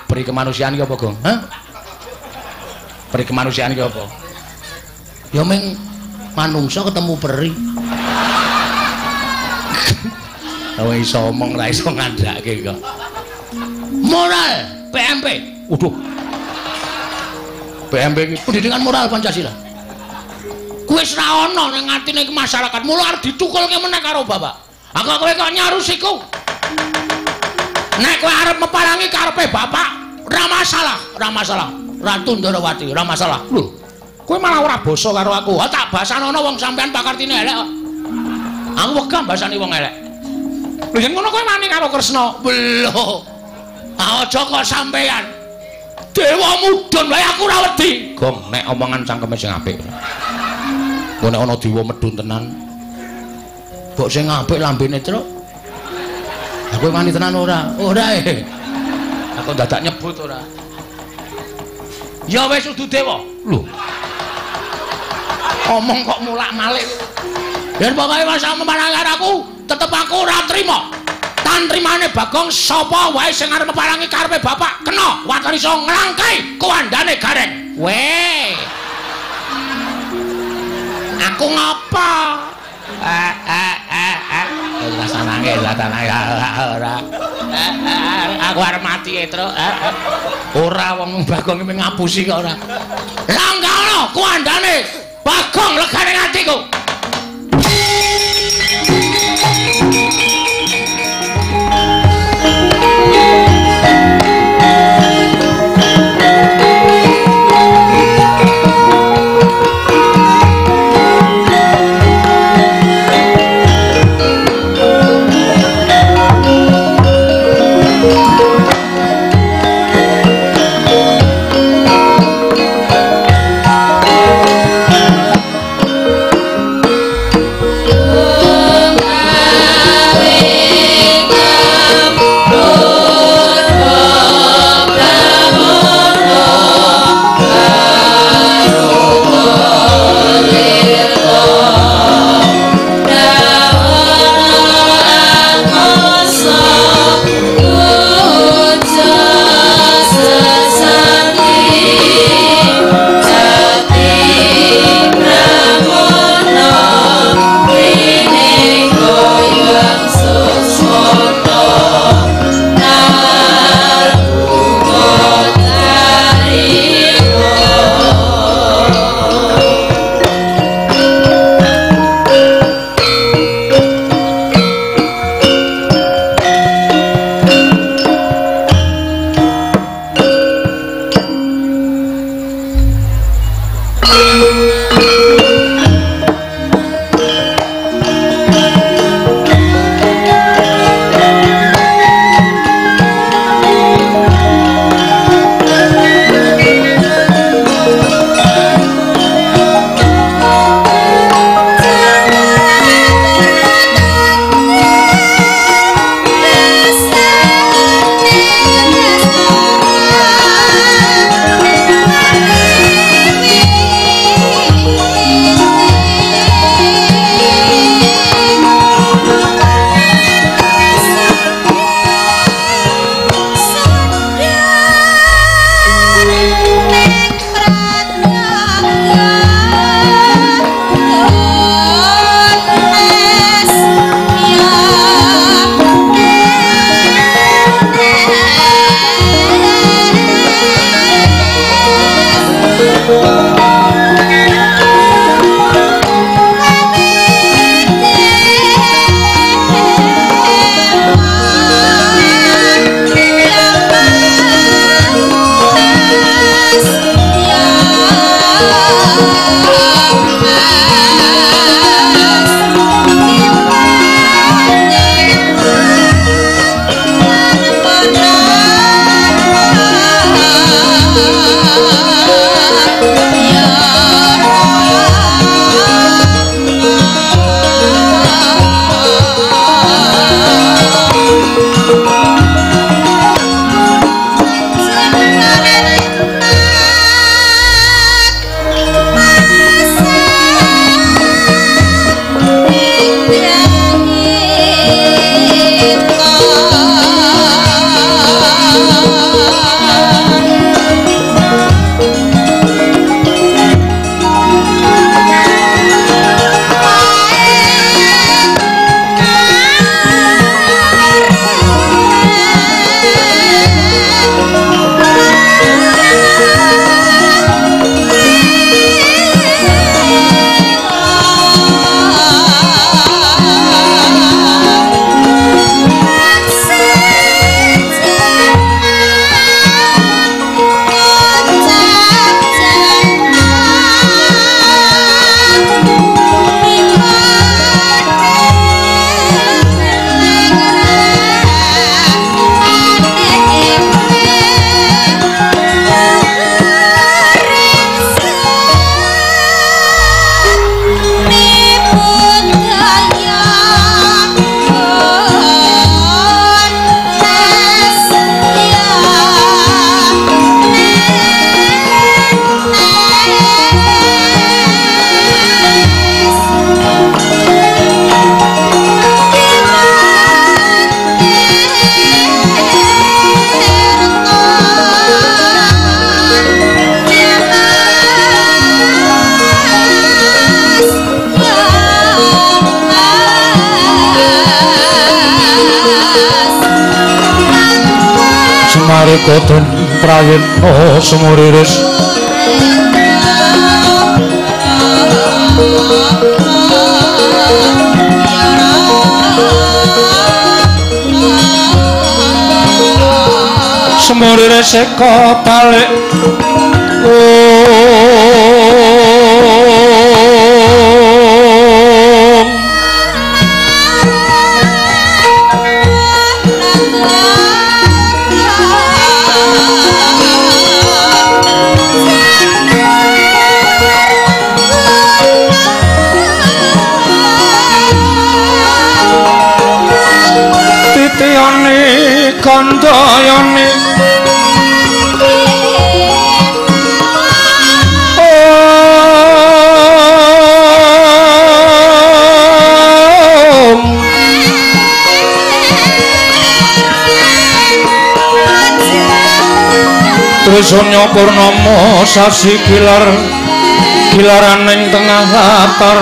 Peri kemanusiaan iki apa, Gong? Hah? Peri kemanusiaan iki apa? Ya ming manungsa ketemu peri. Oh iso omong ra iso ngandhake kok. Moral PMP. Waduh. PMP iki pendidikan moral Pancasila. Kuwi wis ra ono ning atine masyarakat. Mula arep ditukulke meneh karo bapak. Aku kowe kok nyarusiku. Nek kowe arep meparangi karepe bapak, ora masalah, ora masalah. Ratu Ndarawati, ora masalah. Lho, kowe malah ora basa karo aku. Ha tak basanono wong sampean pakartine elek kok. Aku wegah basani wong elek. Lho yen ngono kowe wani karo Kresna. Lho. Aja kok sampean. Dewa mudhun wae aku ora wedi. Gong, nek omongan cangkeme sing apik. Kok nek ana dewa medhun tenan. Mbok sing apik lambene truk. Aku wani tenan ora? Ora e. Aku dadak nyebut ora. Ya wis udu dewa. Lho. Omong kok mulak-malik. Yen pokoke masa memarang aku, tetep aku ora trima. Tan trimane Bagong sapa wae sing arep meparangi karepe bapak kena waton iso nglangkai kuandane gareng. Weh. Aku ngapa? Lasanange ora. Aku arep mati Truk. Ora wong Bagong iki ngapusi kok ora. Langkano kuandane Bagong legane atiku. nalika den prayitna sumuriris semurire seka balik titiyane kandayane Trisanya purnama sasi kilaran ing tengah latar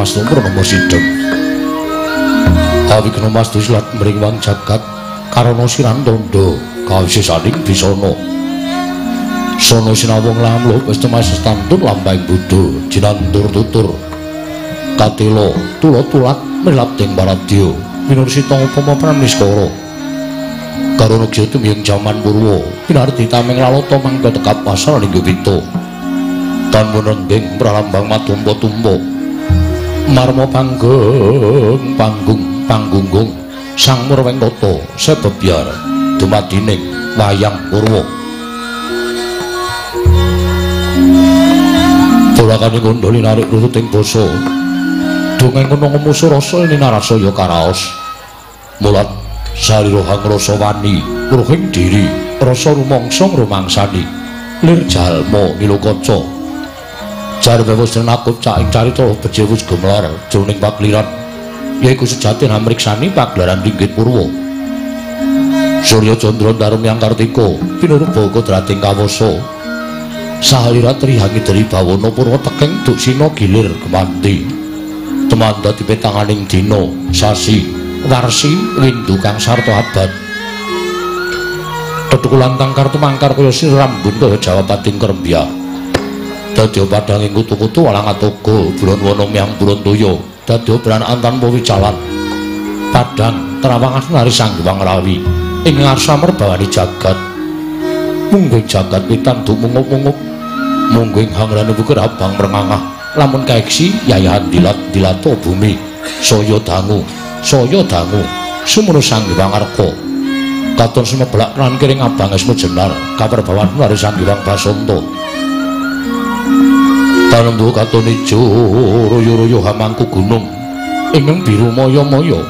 Mas Tumpur nomor sideng Kawi kena mas disilat meringwang jagat karana siran tondo kawisesaning bisana sono sinawung lamluh wis temas stantun lampahing Buddha jinandur tutur katila tula-tulat mrilat ing paradya minursita upama praniskara karana gya tumiyung jaman purwa pinarti tameng lalata mangka tekap pasar ning Gupita tan menengging pralambang matumpa-tumpa marma panggung sang murweng tata sebebyar dumadining wayang purwa tulakane kondholi narik rutut ing basa dongeng kono ngumusu rasa ini narasaya karaos mulat salira hangrasa wani ruhing diri rasa rumangsa ngrumangsani lir jalma milukaca jar wewes nakut cak ing carita bejewus gemelar jroning pagliran yaiku sejati namriksani pagelaran Dinggit Purwa Surya Candra Darum Yang Kartika pinurupa kodrating kawasa sahalira trihangi dari bawana Purwa teking duk sina gilir kemanti temanda dipetanganing dina sasi warsi windu kang sarta abad tetukulan kang kartu mangkar kaya siram bunta Jawapating Krembya dadya padhanging kutu-kutu walang atoga buron wana miyang buron toya dadya branaan tanpa wicalan padhang trawangan nari sang Hyang Rawi ing ngarsa merbawani jagat mungguing jagat pitan dumungup-mungup mungguing hangrane buker abang merengangah lamun kaeksi yayahan dilato bumi saya dangu sumono sang Hyang Arka katon sumebelak lan kiring abang esmu jenar kaperbawan nari sang Hyang Basanta tanembu katon ijo royo-royo hamangku gunung ingkang biru maya-maya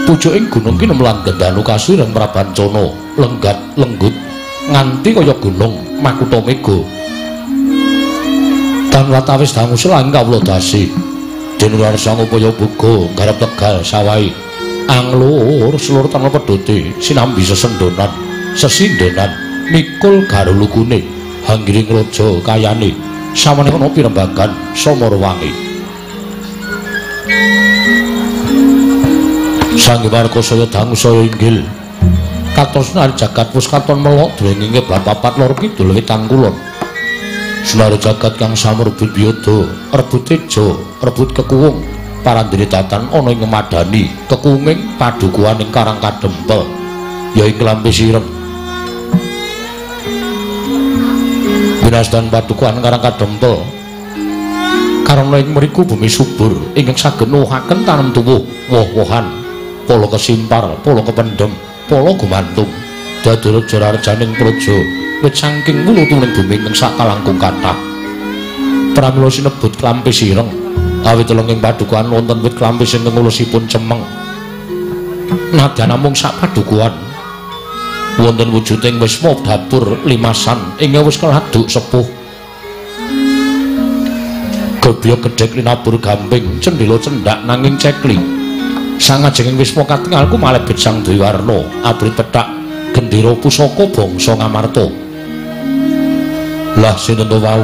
pucuking gunung ki nemlan gendanu kasireng prabancana lenggat lenggut nganti kaya gunung Makutha Mega tan watawis dangu selang kawula dasi denular sang upaya buga garap tegal sawahi anglur seluruh tanah pedhote sinambi sesendonan sesindenan mikul garulukune hanggiring raja kayane samane ana pirembagan Samarwangi sang warga saya dangu saya inggil katos nari jagat pus katon melok duweni ngeblak papat lor kidul wetan kulon Senar jagat kang samrebut biyada, rebut teja, rebut kekuwung, parandene datan ana ing madani kekuwunging padukuhan ing Karang Kadempel, ya ing Klambi Sireng. Winastan padukuhan Karang Kadempel karana ing mriku bumi subur ingkang saged nuwuhaken tanem tuwuh, woh-wohan, pala kesimpar, pala kependhem, pala gumantung, dadara jararjaning praja wit saking wulutuning bumi ingkang sakalangkung kathah. Pramila sinebut Klambi Sireng, awit telenging padukuhan wonten wit klambi ingkang ulusipun cemeng. Nadyan namung sak padukuhan wonten wujuding wisma dapur limasan ingkang wis keladuk sepuh. Gobya gedhek linabur gamping, cendhila cendak nanging cekli. Sangajenging wisma katingalku malebet sang Dewarna, abrit pethak gendera pusaka bangsa Ngamarta. Lah sinten wau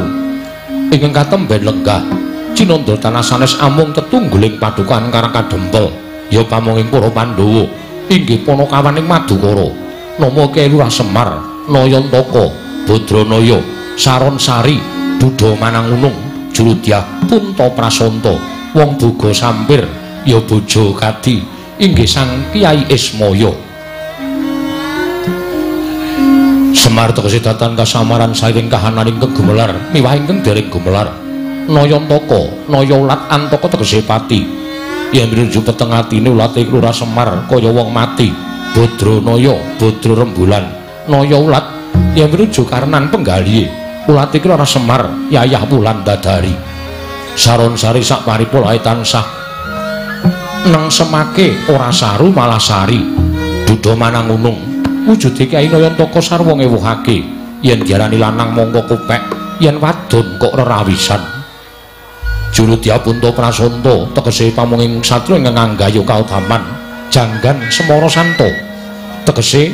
ingkang katemben lenggah cinandra tanah sanes amung tetungguling padukan Karang Kadempel, ya pamonging para Pandhawa inggih Panakawaning Madukara, nama Kyai Lurah Semar, Nayantaka, Badranaya, Saronsari, Budha Manangunung, Juludyah, Punta Prasanta, Wong Boga Sampir, ya bojo Kadi inggih Sang Kyai Ismaya. Semar tegese datan kasamaran saking kahananing kegumelar miwah ingkang dereng gumelar. Nayantaka, Nayaulat Antaka tegese pati. Yen nuju peteng atine ulate Lurah Semar kaya wong mati. Badranaya, Badra rembulan. Nayaulat yen nuju karenan penggalihe. Ulate Lurah Semar yayah wulan dadari. Saronsari sak paripolahe tansah nang semake ora saru malah sari. Budha Manangunung wujude Kyai Nayantaka sarwa ngewuhake, yen diarani lanang mongko kopek, yen wadon kok rerawisan. Juludyah Punta Prasanta tegese pamunging satru ingkang nggayuh kautaman, janggan Semara Santa tegese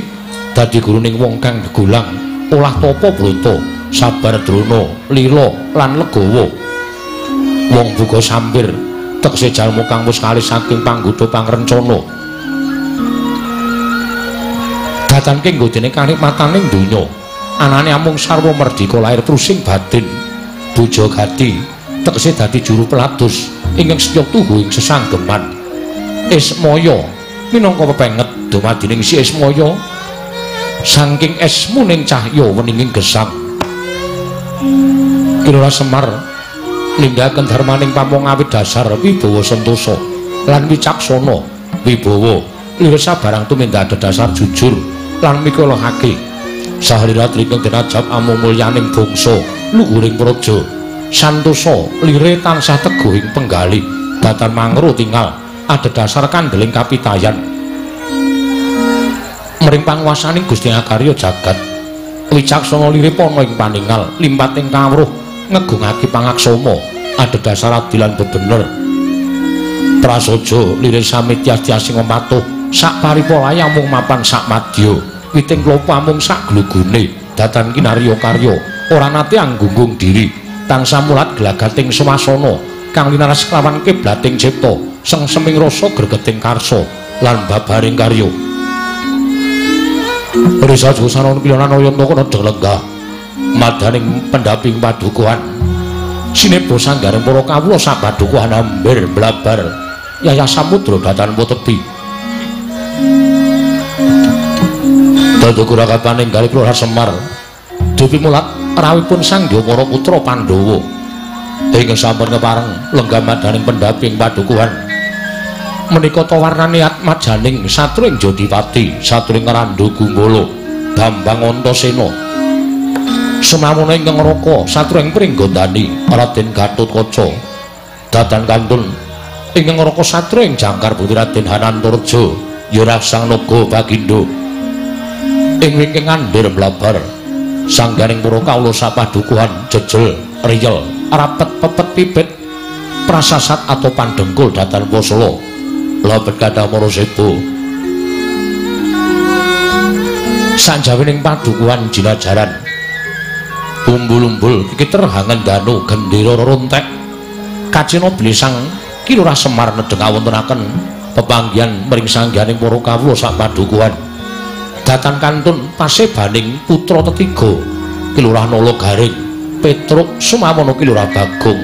dadi guruning wong kang gegulang olah tapa branta, sabar drana, lila lan legawa. Wong Boga Sampir tegese jalma kang wis kalis saking panggoda pangrencana. Datan kanggo dene kanikmataning donya, anane amung sarwa merdika lahir trusing batin. Bojo Gati tegese dadi juru pelados ingkang setya tuhu ing sesanggeman. Ismaya minangka pepenget dumadining si Ismaya saking esmuning cahya weninging gesang. Lurah Semar nindakaken dharmaning pamongawit dasar wibawa sentosa lan wicaksana. Wibawa lire sabarang tumindak dasar jujur lan mikolahake. Sahrirat ingkang denajab amung mulyaning bangsa luhuring praja. Santosa lire tansah teguh ing penggalih, datan mangro tinggal adhedhasar kandeling kapitayan. Mring panguwasaning Gusti Ngagarya jagat, wicaksana lire pana ing paningal, limpating kawruh ngegungake pangaksama adhedhasar adilan bebener. Prasaja lire samityas-tyasing patuh sak paripolahe amung mapan sak madya, witing klopo amung sak glugune, datan kinarya karya ora nate anggunggung diri. Tansah mulat glagating swasana kang linaras kelawan kiblating cipta, sengseming rasa gregeting karsa lan babaring karya. Risa jusana pilanan Nayantaka nedheng lenggah madaning pendaping padukuhan. Sineba sanggaring para kawula sak padukuhan amber blabar yayah samudra datan tepi. Dadukura kapaning galih Lurah Semar dupi mulat rawipun sangya para putra Pandhawa ingkang sampun kepareng lenggah madaning pendaping padukuhan. Menika tawarnane atmajaning satruing Jodipati, satruing Randha Gumbala, Bambang Antasena. Semamuna ingkang Raka, satruing Pringgandani, Raden Gatotkaca, datan kantun ingkang Raka satruing Jangkar Putri Raden Hanantarja, ya Raksang Naga Bagindo. Ing wingking andhir mlabar sanggaring para kawula sapadukuhan jejel riyel rapet pepet pipit prasasat atau pandengkul datan wasala lebet kathah para sedo. Sanjawining padukuhan jinajaran umbul-umbul kiterhangan danu gendera rontek kacina blisang Ki Lurah Semar nedheng awontenaken pepanggihan mring sangganing para kawula sapadukuhan. Datan kantun pasebaning putra tetiga Ki Lurah Nala Garing Petruk sumamono ki Lurah Bagong.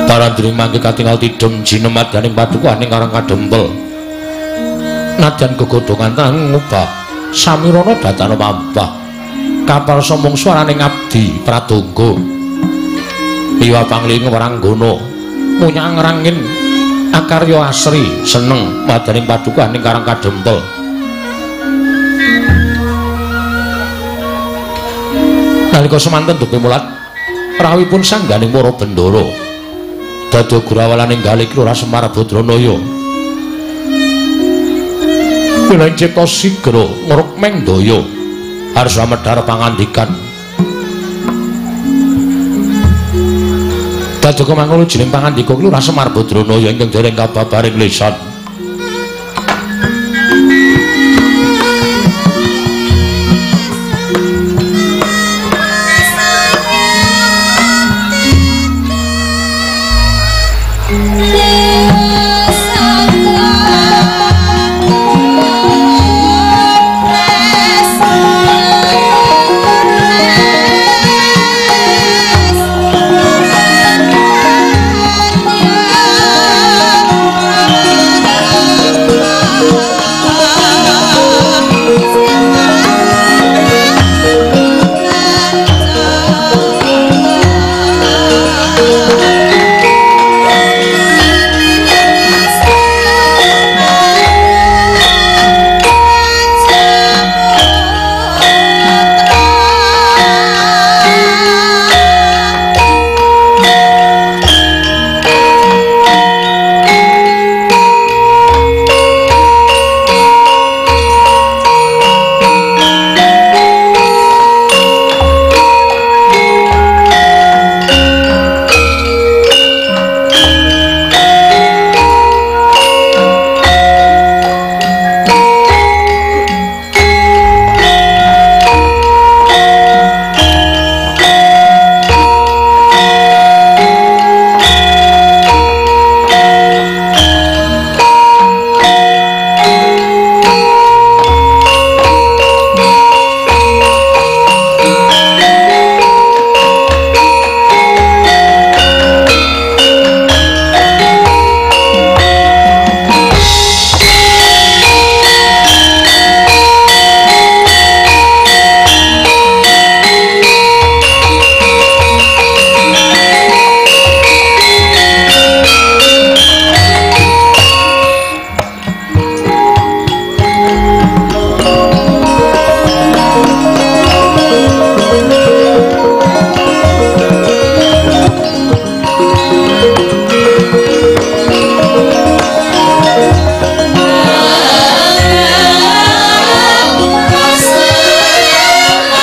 Parandring mangke katingal tidem jinemat ganing padukaning Karang Kadempel. Nadyan gegodhongan tang ngubah samirana datana mampah. Kapal sombong swaraning abdi pradonga. Iwa pangling Waranggana munyang ngrangin akarya asri seneng madaning padukaning Karang Kadempel. Nalika semanten dupe mulat rawuhipun sangganing para bendara dadi grawalaning galik Lurah Semar Badranaya. Wilayah cipta sigra ngrukmeng daya arsa medhar pangandikan. Dadi mangkono jeneng pangandika Lurah Semar Badranaya ingkang dereng kababaring lisan.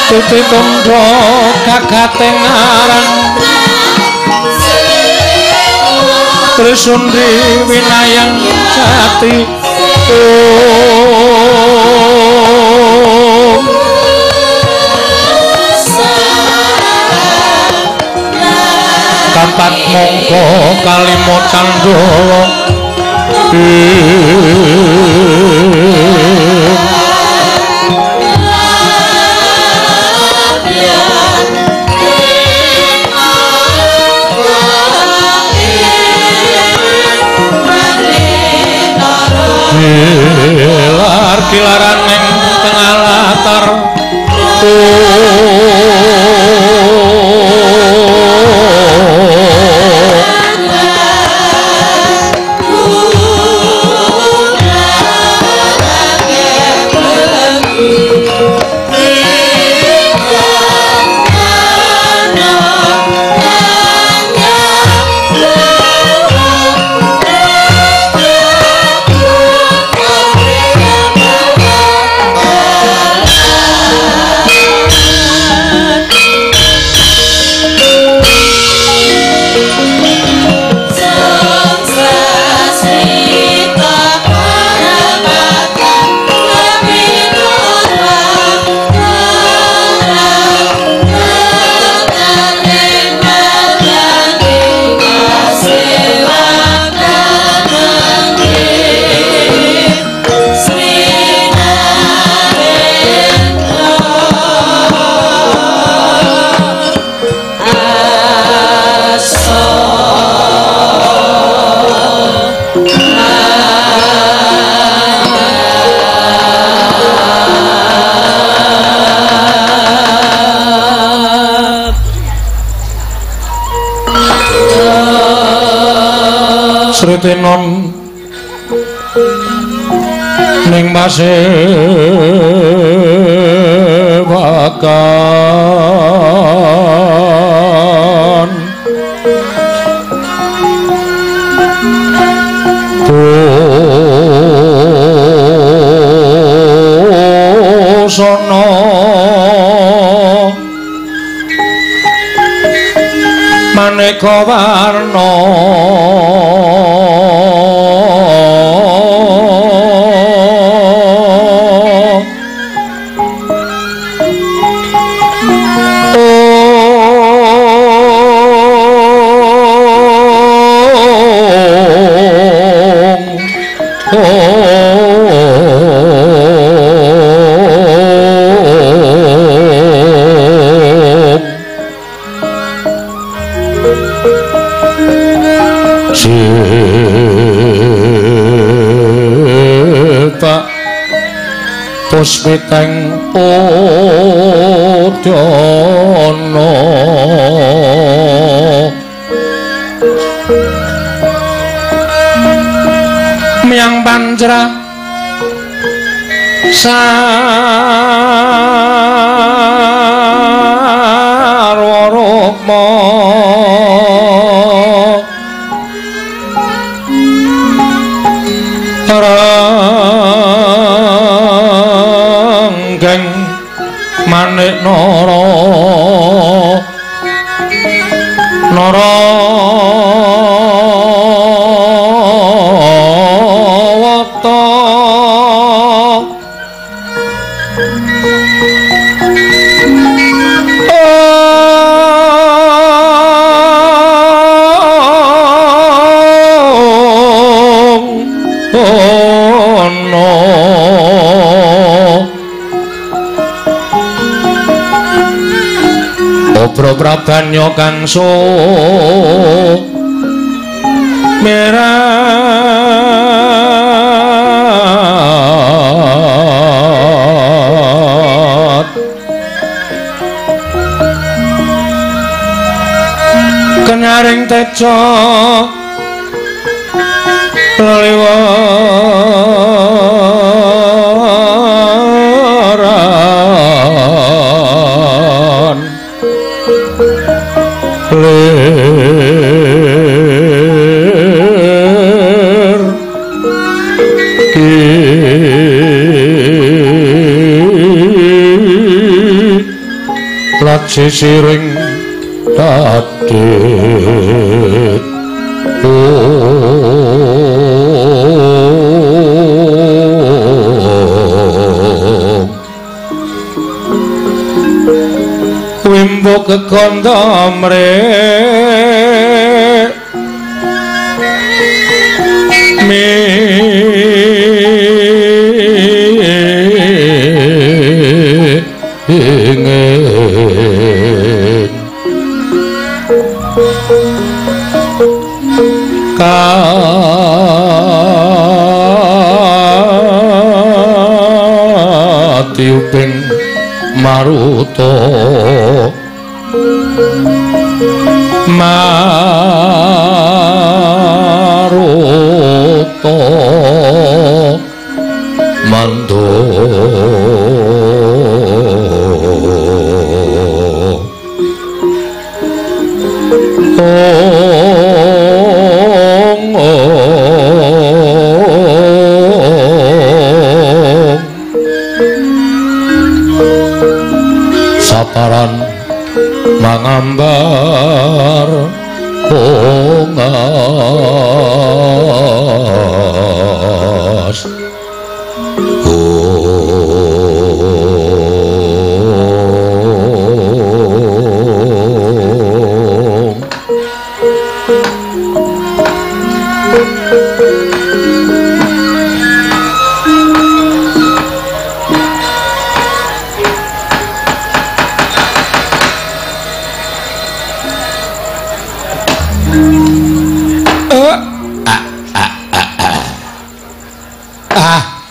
Tuti tundha kagating aran Trisundri winayang jati Kapat mongko kalimo candala kilaran ning tengah latar Sritinon ning pasewakan busana maneka warna puspiteng Udana miyang panjra sarwa rukma manik nara wata Prabanya kang merat kenyaring teca leliwaran ler ki lat sisiring tadet wimbo kekondo mrek ingin katiuping maruta mando saparan mangambar pongas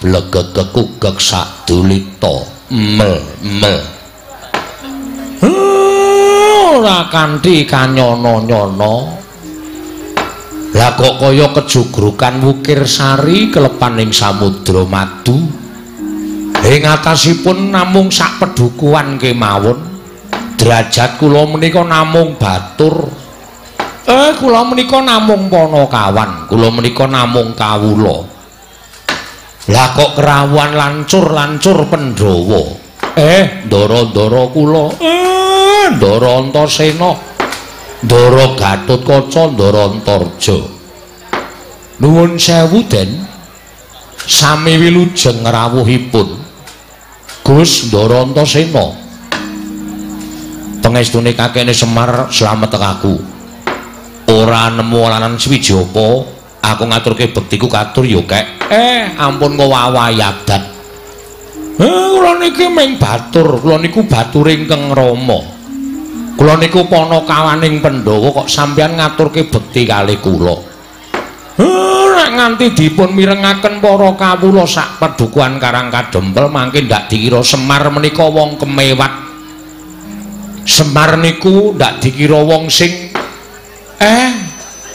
blegegekugek sadulita mel ora kanthi kanyana-nyana Lah kok kaya kejugrukan wukir sari kelepaning samudra madu. Ing atasipun namung sak pedukuhan kemawon. Derajat kula menika namung batur. Kula menika namung Panakawan, kula menika namung kawula. Lah kok kerawuhan lancur-lancur Pandhawa. Ndara-ndara kula. Ndara Antasena. Ndara Gatotkaca, Ndara Antarja. Nuwun sewu Den. Sami wilujeng rawuhipun. Gus Ndara Antasena. Pangestune kakene Semar slamet aku. Ora nemu lanan Swijapa, aku ngaturke bektiku katur ya Kek. Ampun kok wawayadan. Kula niki ming batur, kula niku batur ingkang Rama. Kula niku Panakawaning Pandhawa kok sampeyan ngaturke bekti kalih kula. Nek nganti dipun mirengaken para kawula sak pedukuhan Karang Kadempel mangke ndak dikira Semar menika wong kemewat. Semar niku ndak dikira wong sing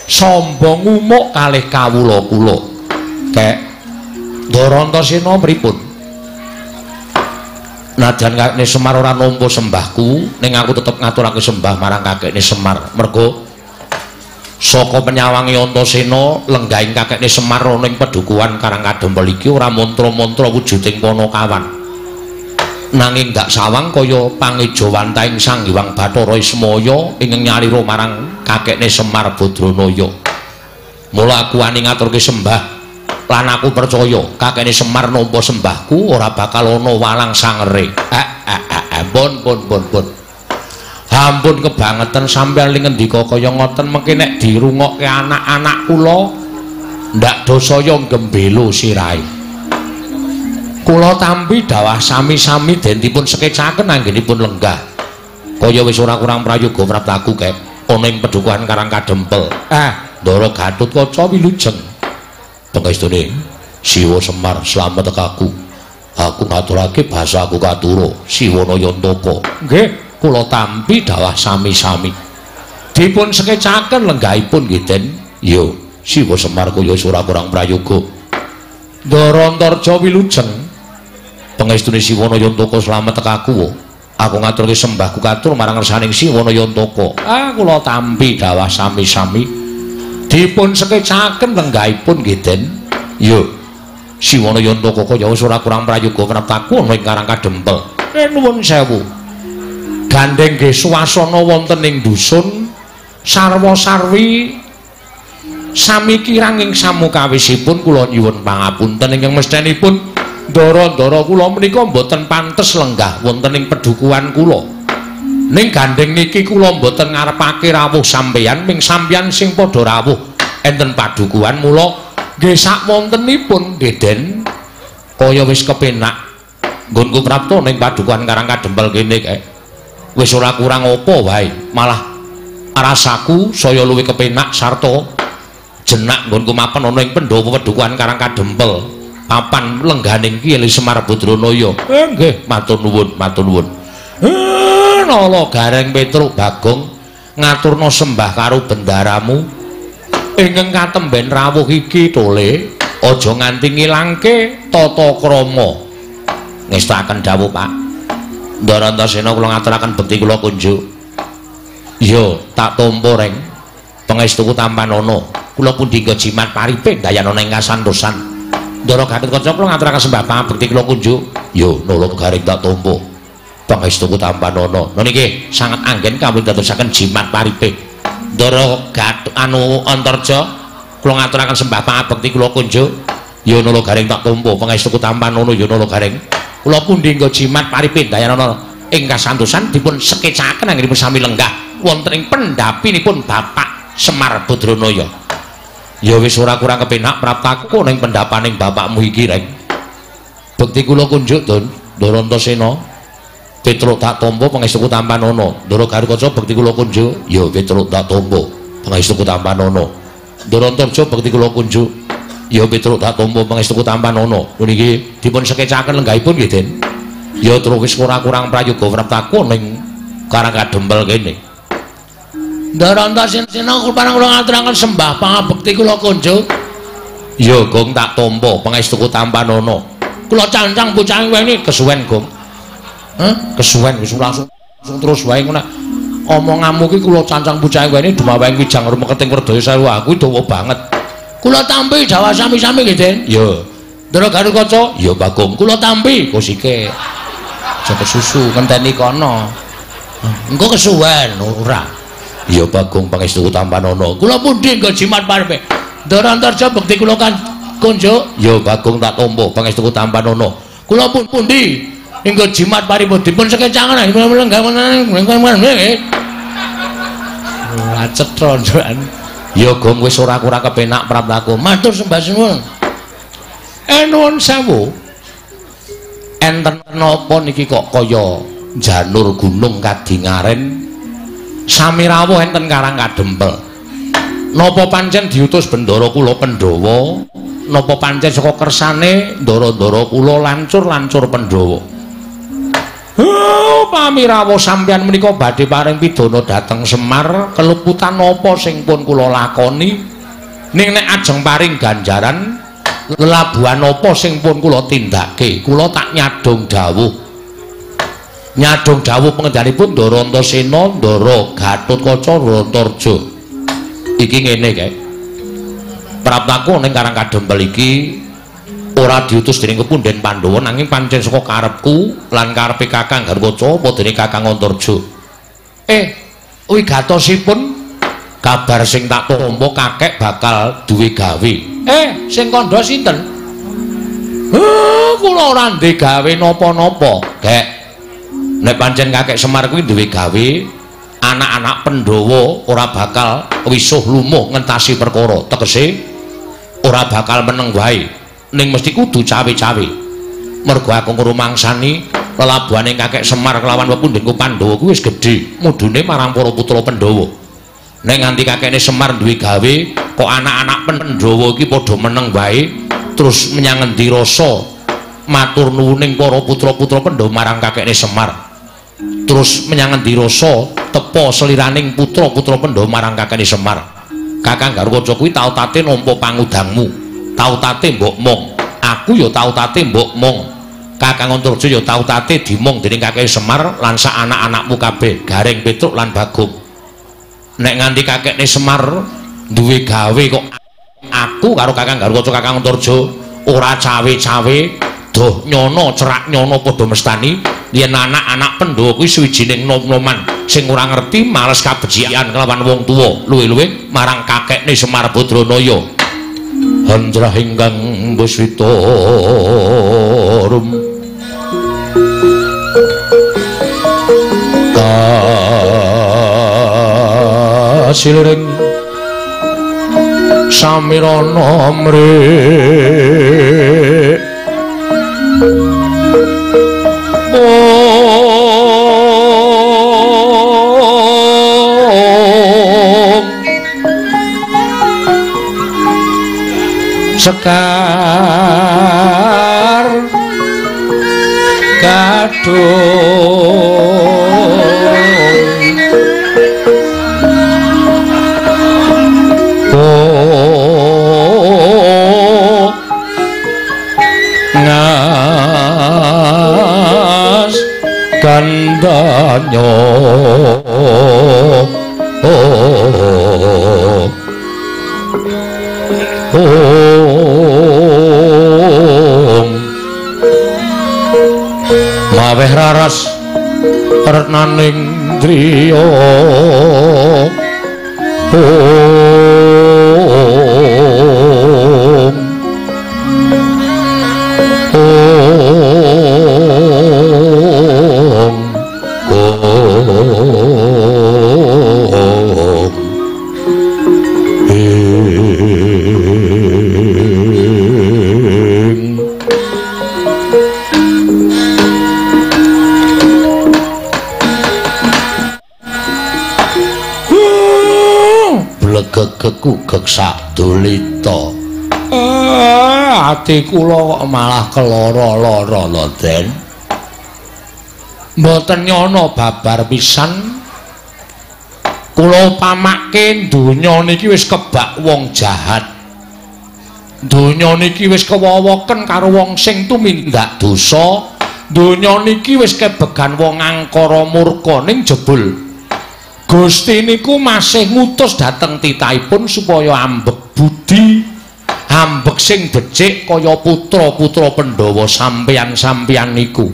sombong umuk kalih kawula kula. Kek Ndara Antasena pripun? Najan kakene Semar ora nampa sembahku, ning aku tetep ngaturake sembah marang kakene Semar. Mergo saka penyawange Antasena lenggahing kakene Semar ana ing pedukuhan Karang Kadempel iki ora mantra-mantra wujuding Panakawan. Nanging gak sawang kaya pangejawantaing Sang Hyang Bathara Ismaya ingkang nyalira marang kakekne Semar Badranaya. Mula aku wani ngaturke sembah lan aku percaya kakekne Semar nampa sembahku ora bakal ana walang sangere. Pun. Ampun kebangetan sampeyan ling ngendika kaya ngoten mengki nek dirungokke anak-anak kula ndak dosaya gembelo sirahe. Kula tampi dawah sami-sami den dipun sekecaken anggenipun lenggah. Kaya wis ora kurang prayoga praptaku Kek ana ing pedukuhan Karang Kadempel. Ndara Gatotkaca wilujeng. Pangestune Siwa Semar slamet aku. Aku ngaturake basaku katura Siwana Yantaka. Nggih, kula tampi dawah sami-sami. Dipun sekecaken lenggahipun nggih Den. Yo, Siwa Semar kaya wis ora kurang prayoga. Ndara Antarja wilujeng. Pangestune Siwana Yantaka slamet aku. Aku ngaturke sembahku katur marang ngersaning Siwana Yantaka. Kula tampi dawah sami-sami. Dipun sekecaken lenggahipun nggih Den. Yo, Siwana Yantaka kaya wis ora kurang prayoga praptaku ana ing Karang Kadempel. Nuwun sewu. Gandeng nggih swasana wonten ing dusun sarwa-sarwi sami kirang ing samukawisipun kula nyuwun pangapunten ingkang mestenipun ndara-ndara kula menika mboten pantes lenggah wonten ing pedukuhan kula. Ning gandeng niki kula mboten ngarepake rawuh sampeyan, ming sampeyan sing padha rawuh enten padukuhan mula nggih sak wontenipun nggih Den. Kaya wis kepenak nggonku prapta ning padukuhan Karang Kadempel kene Kek. Wis ora kurang apa wae, malah rasaku saya luwih kepenak sarta jenak nggonku mapan ana ing Pandhawa pedukuhan Karang Kadempel. Papan lengganing Ki Semar Badranaya. Nggih, matur nuwun, matur nuwun. Nala Gareng Petruk Bagong ngaturna sembah karo bendaramu ingkang katemben rawuh iki tole aja nganti ngilangke tata krama. Ngestaken dawuh Pak. Ndara Antasena kula ngaturaken bekti kula kunjuk. Iya, tak tampa reng. Pangestuku tampan ana. Kula pundi jimat paripe dayana ing kasantosan. Ndara Gatotkaca kula ngaturaken sembah pangabekti kula kunjuk. Yo, nala garing tak tampa. Pangestuku tampan ana. Niki sanget anggen kawula dadosaken jimat paripe. Ndara Antarja kula ngaturaken sembah pangabekti kula kunjuk. Yo, nala garing tak tampa. Pangestuku tampan ana yo nala garing. Kula pundi jimat paripe dayana ing kasantosan dipun sekecaken anggenipun sami lenggah wonten ing pendhapinipun Bapak Semar Badranaya. Ya wis ora kurang kepenak praptaku ning pendhapaning bapakmu iki rek. Bekti kula kunjuk Don, Ndara Antasena. Petruk tak tampa pangestuku tampan ana. Ndara Gatotkaca bekti kula kunjuk, ya Petruk tak tampa pangestuku tampan ana. Ndara Antarja bekti kula kunjuk, ya Petruk tak tampa pangestuku tampan ana. Niki dipun sekecaken lenggahipun nggih Den. Ya terus wis ora kurang prayoga praptaku ning Karang Kadempel kene. Ndara Antasena parang kula ngaturaken sembah pangabekti kula konjo. Ya Gong tak tampa pangestuku Tampanana. Kula cancang bocah ini kesuwen Gong. Kesuwen wis langsung terus wae ngono. Omonganmu ki kula cancang bocah ini dumawaing Wijang Rumeketing Werdaya Sewu aku dawa banget. Kula tampi Jawa sami-sami nggih, Den. Ya. Ndara Garukaca. Ya Bagong. Kula tampi Kosike. aja kesusu ngenteni kono. Engko kesuwen ora. Ya Bagong pangestuku Tampanana. Kula pundi nggo jimat parepe. Ndara Antarja bekti kula kan konjo. Ya Bagong tak tampa pangestuku Tampanana. Kula pundi nggo jimat paripun dipun sekencangan lacet rondokan. Ya Gong wis ora kurang kepenak praptaku. Matur sembah suwun. Nuwun sewu. Enten napa niki kok kaya janur gunung kadingaren sami rawuh enten Karang Kadempel. Napa pancen diutus bendara kula Pandhawa? Napa pancen saka kersane ndara-ndara kula lancur-lancur Pandhawa? Pami rawuh sampeyan menika badhe paring pidana dhateng Semar, keluputan napa sing pun kula lakoni? Ning nek ajeng paring ganjaran lelabuhan apa sing pun kula tindake, kula tak nyadong dawuh. Nyadong dawuh pengendalipun Ndara Antasena, Ndara Gatotkaca, Rantarja. Iki ngene kae. Praptaku ning Karang Kadempel iki ora diutus dening Kepunden Pandhawa nanging pancen saka karepku lan karepe Kakang Garukaca apa dening Kakang Antarja. Kuwi gatosipun kabar sing tak tampa kakek bakal duwe gawe. Sing kandha sinten? Kula ora ndek gawe napa-napa, Kek. Nek pancen kakek Semar kuwi duwe gawe, anak-anak Pandhawa ora bakal wisuh lumuh ngentasi perkara. Tegese ora bakal meneng wae, ning mesti kudu cawe-cawe. Mergo aku ngrumangsani lelabuhane kakek Semar kelawan Pepundhenku Pandhawa kuwi wis gedhe, mudune marang para putra Pandhawa. Nek nganti kakekne Semar duwe gawe, kok anak-anak Pandhawa iki padha meneng wae, terus menyang endi rasa matur nuwuning para putra-putra Pandhawa marang kakekne Semar. Terus menyang endi rasa tepa seliraning putra-putra Pandhawa marang kakekne Semar. Kakang Garukaca kuwi tau-tate nampa pangudangmu, tau-tate mbok mong. Aku ya tau-tate mbok mong. Kakang Antarja ya tau-tate dimong dening kakekne Semar lan sak anak-anakmu kabeh, Gareng, Petruk lan Bagong. Nek nganti kakekne Semar duwe gawe kok aku karo Kakang Garukaca, Kakang Antarja ora cawe-cawe doh nyono cerak nyono padha mestani yen anak-anak Pandhawa kuwi suwijining nom-noman sing ora ngerti males kabecikan kelawan wong tuwa luwih-luwih marang kakekne Semar Badranaya. Handrah ingkang Buswitarum silring samirana mrih sekar kadung ngas kandanya maweh raras retnaning driya gegek sadulita. Ati kula kok malah keloro-loro lho, Den. Mboten nyono babar pisan. Kula upamake donya niki wis kebak wong jahat. Donya niki wis kewowoken karo wong sing tumindak dosa. Donya niki wis kebegan wong angkara murka ning jebul Gusti niku masih ngutus dhateng titahipun supaya ambek budi, ambek sing becik kaya putra-putra Pandhawa sampeyan-sampeyan niku.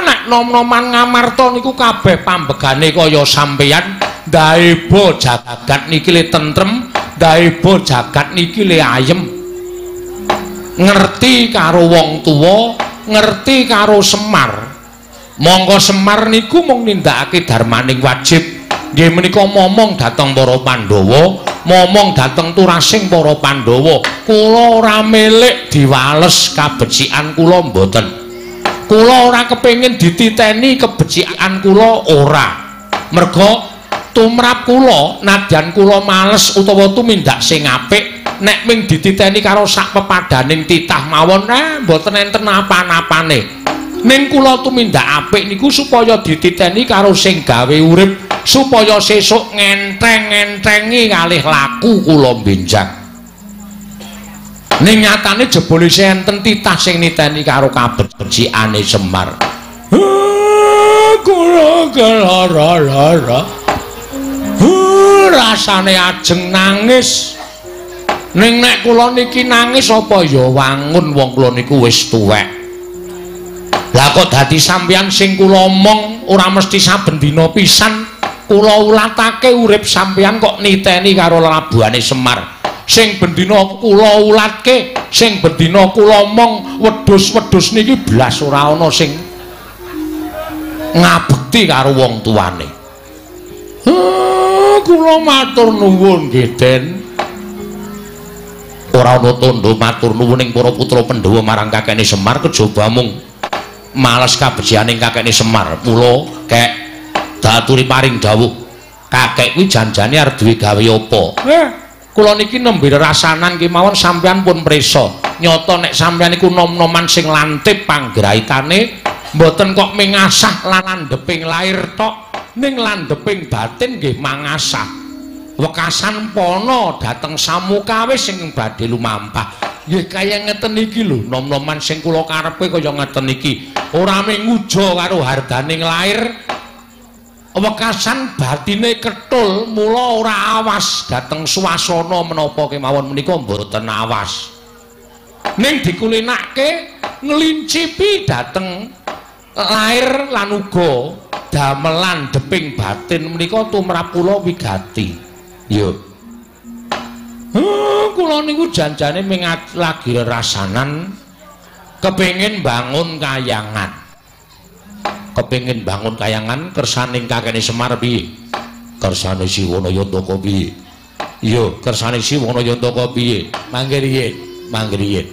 Nek nom-noman Ngamarta niku kabeh pambegane kaya sampeyan, daeba jagat niki le tentrem, daeba jagat niki le ayem. Ngerti karo wong tuwa, ngerti karo Semar. Monggo Semar niku mung nindakake darmaning wajib. Nggih menika momong dhateng para Pandhawa, momong dhateng turasing para Pandhawa. Kula ora melek diwales kabecikan kula mboten. Kula ora kepengin dititeni kebecikan kula ora. Merga tumrap kula nadyan kula males utawa tumindak sing apik, nek ming dititeni karo sak pepadaning titah mawon mboten enten apa-apane. Ning kula tumindak apik niku supaya dititeni karo sing gawe urip, supaya sesuk ngenteng-ngentengi kalih laku kula benjang. Ning nyatane jebule enten titah sing niteni karo kabecikane Semar. Kula kelara-lara. Rasane ajeng nangis. Ning nek kula niki nangis apa ya wangun wong kula niku wis tuwek. Lah kok dadi sampeyan sing kula omong ora mesti saben dina pisan kula ulatake urip sampeyan kok niteni karo labuhane Semar. Sing bendina kula ulatke, sing bendina kula omong wedhus-wedhus niki blas ora ana sing ngabekti karo wong tuane. Kula matur nuwun nggih, Den. Ora ana tandha matur nuwun ing para putra Pandhawa marang kakene Semar kejaba mung males kabecianing kakekne Semar. Mula kek daturi paring dawuh, kakek kuwi janjane arep duwe gawe apa? Kula niki nembe rasanan kemawon sampeyan pun prisa. Nyata nek sampeyan iku nom-noman sing lantip panggraitane, mboten kok mengasah lan landheping lair tok, ning landheping batin nggih mangasah. Wekasan pono dhateng samukawis sing badhe lumampah. Nggih kaya ngeten iki lho, nom-noman sing kula karepe kaya ngeten iki. Ora mung nguja karo hardaning lair, wekasan batine ketul, mula ora awas dhateng swasana menapa kemawon menika mboten awas. Ning dikulinake nglincipi dhateng lair lan uga damelan deping batin menika tumrap kula wigati. Yo. Kula niku janjane ming lagi rasanan kepengin bangun kayangan. Kepengin bangun kayangan kersaning kakene Semar piye? Kersane Si Wanayantaka piye? Yo, kersane Si Wanayantaka piye? Mangke riyen, mangke riyen.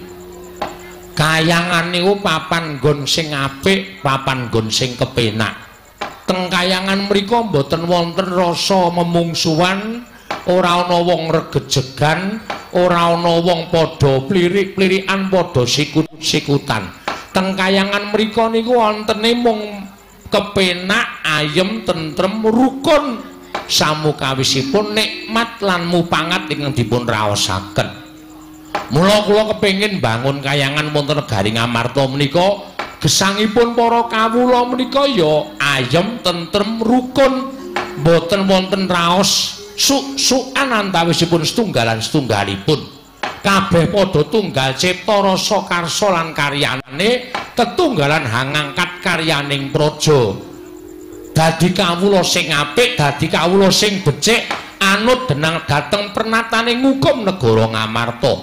Kayangan niku papan nggon sing apik, papan nggon sing kepenak. Teng kayangan mriku mboten wonten rasa memungsuhan, ora ana wong regejegan, ora ana wong padha plirik-plirikan, padha sikut-sikutan. Teng kayangan mriku niku wontene mung kepenak, ayem, tentrem, rukun, samukawisipun nikmat lan mupangat ingkang dipun raosaken. Mula kula kepengin bangun kayangan wonten negari Ngamarta menika, gesangipun para kawula menika ya ayem, tentrem, rukun, boten wonten raos suk-sukan antawisipun setunggalan-setunggalipun. Kabeh padha tunggal cipta rasa karsa lan karyane, tetunggalan hangangkat karyaning praja. Dadi kawula sing apik, dadi kawula sing becik, anut denang dhateng pernataning hukum negara Ngamarta.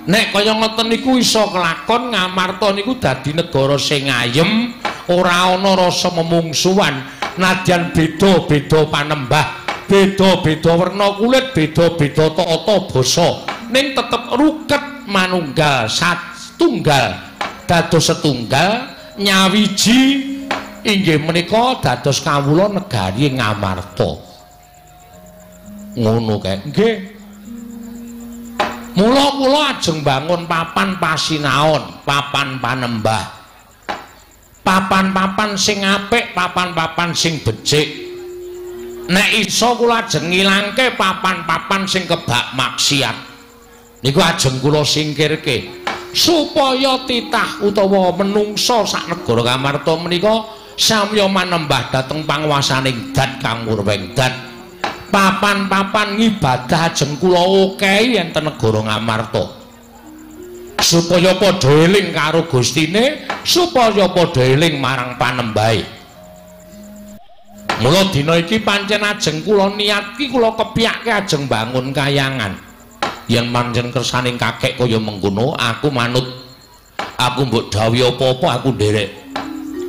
Nek kaya ngoten niku iso kelakon, Ngamarta niku dadi negara sing ayem, ora ana rasa memungsuhan, nadyan beda-beda panembah, beda-beda werna kulit, beda-beda tata basa, ning tetep ruket manunggal satunggal, dados setunggal nyawiji inggih menika dados kawula negari Ngamarta. Ngono kae. Nggih. Mula kula ajeng bangun papan pasinaon, papan panembah. Papan-papan sing apik, papan-papan sing becik. nek iso kula ajeng ngilangke papan-papan sing kebak maksiat niku ajeng kula singkirke supaya titah utawa menungso sak negara Kamarta menika samya manembah dhateng panguwasaning dat kang murweng dat papan-papan ngibadah ajeng kula okehi enten negara Ngamarta supaya padha eling karo Gustine supaya padha eling marang panembahe. Mula dina iki pancen ajeng kula niat ki kula kepiyake ajeng bangun kayangan. Yen pancen kersaning kakek kaya mengkono aku manut. Aku mbok dawuhi apa-apa aku nderek.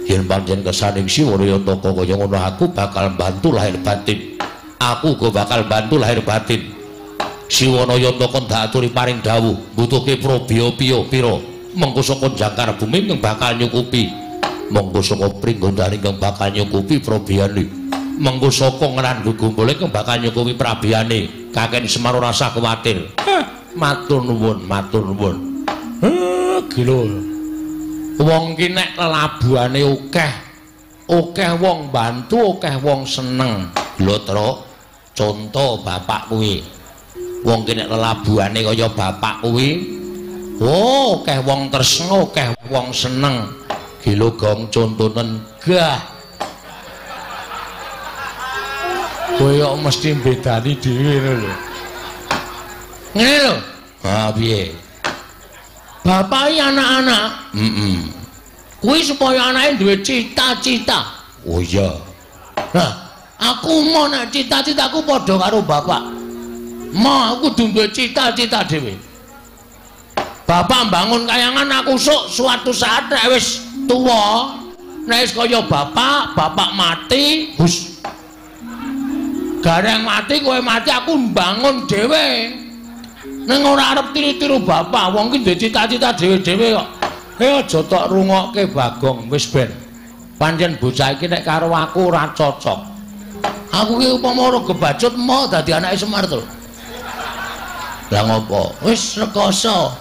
Yen pancen kersaning Siwarayantaka kaya ngono aku bakal bantu lahir batin. Aku uga bakal bantu lahir batin. Siwarayantaka ndak aturi paring dawuh, butuhke probiya pira. Mengko saka jangkar bumi kang bakal nyukupi. Monggo saka pringgondane kang bakal nyukupi probiyane monggo saka ngrandhu gumpule kang bakal nyukupi prabiyane Kakek Semar ora usah kuwatir matur nuwun gila wong ki nek lelabuhane akeh wong bantu akeh wong seneng lho Tru conto bapak kuwi wong ki nek lelabuhane kaya bapak kuwi oh akeh wong tresna akeh wong seneng gila gong contonen gah kowe kok mesti bedani dhewe ngono lho ngene lho ha piye bapak iki anak-anak kuwi supaya anake duwe cita-cita oh iya nah aku mau nek cita-citaku padha karo bapak mau aku kudu duwe cita-cita dhewe bapak bangun kayangan aku suatu saat nek wis tuwa nek kaya bapak mati hus gareng mati kowe mati aku mbangun dhewe ning ora arep tiru-tiru bapak wong ki duwe cita-cita dhewe-dhewe kok aja tok rungokke Bagong wis ben pancen bocah iki nek karo aku ora cocok aku ki upama ora kebacut mau dadi anake Semar to lah ngopo wis rekoso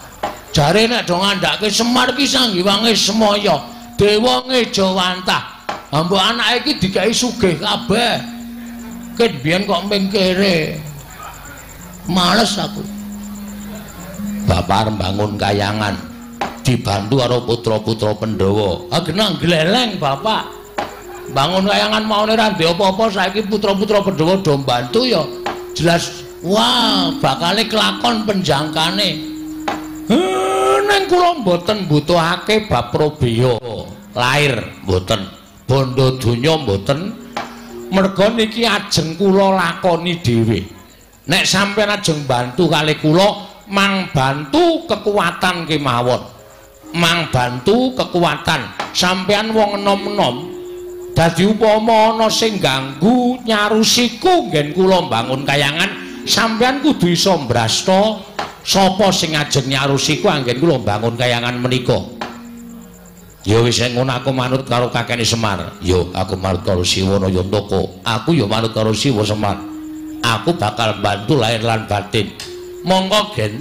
jare nek do ngandhake Semar ki sanggiwange semaya Dewa Ngejawantah. Mbok anake iki dikai sugih kabeh. Ket biyen kok mengkere. Males aku. Bapak bangun kayangan dibantu karo putra-putra Pandhawa. Ah genang gleleng Bapak. Bangun kayangan maune ra ndek apa-apa saiki putra-putra Pandhawa do mbantu ya. Jelas wah bakale kelakon penjangkane. Neng kula mboten butuhake bab probiya lahir mboten bondo donya mboten merga niki ajeng kula lakoni dhewe nek sampeyan ajeng bantu kali kula mang bantu kekuatan kemawon mang bantu kekuatan sampeyan wong enom-enom dadi upama ana sing ganggu nyarusiku nggen kula bangun kayangan sampeyan kudu iso mbrasta sapa sing ajeng nyarusiku anggen kula bangun kayangan menika ya wis ngono aku manut karo Kakek Semar yo aku manut karo Siwarayantaka aku yo manut karo Siwa Semar aku bakal bantu lahir lan batin monggo gen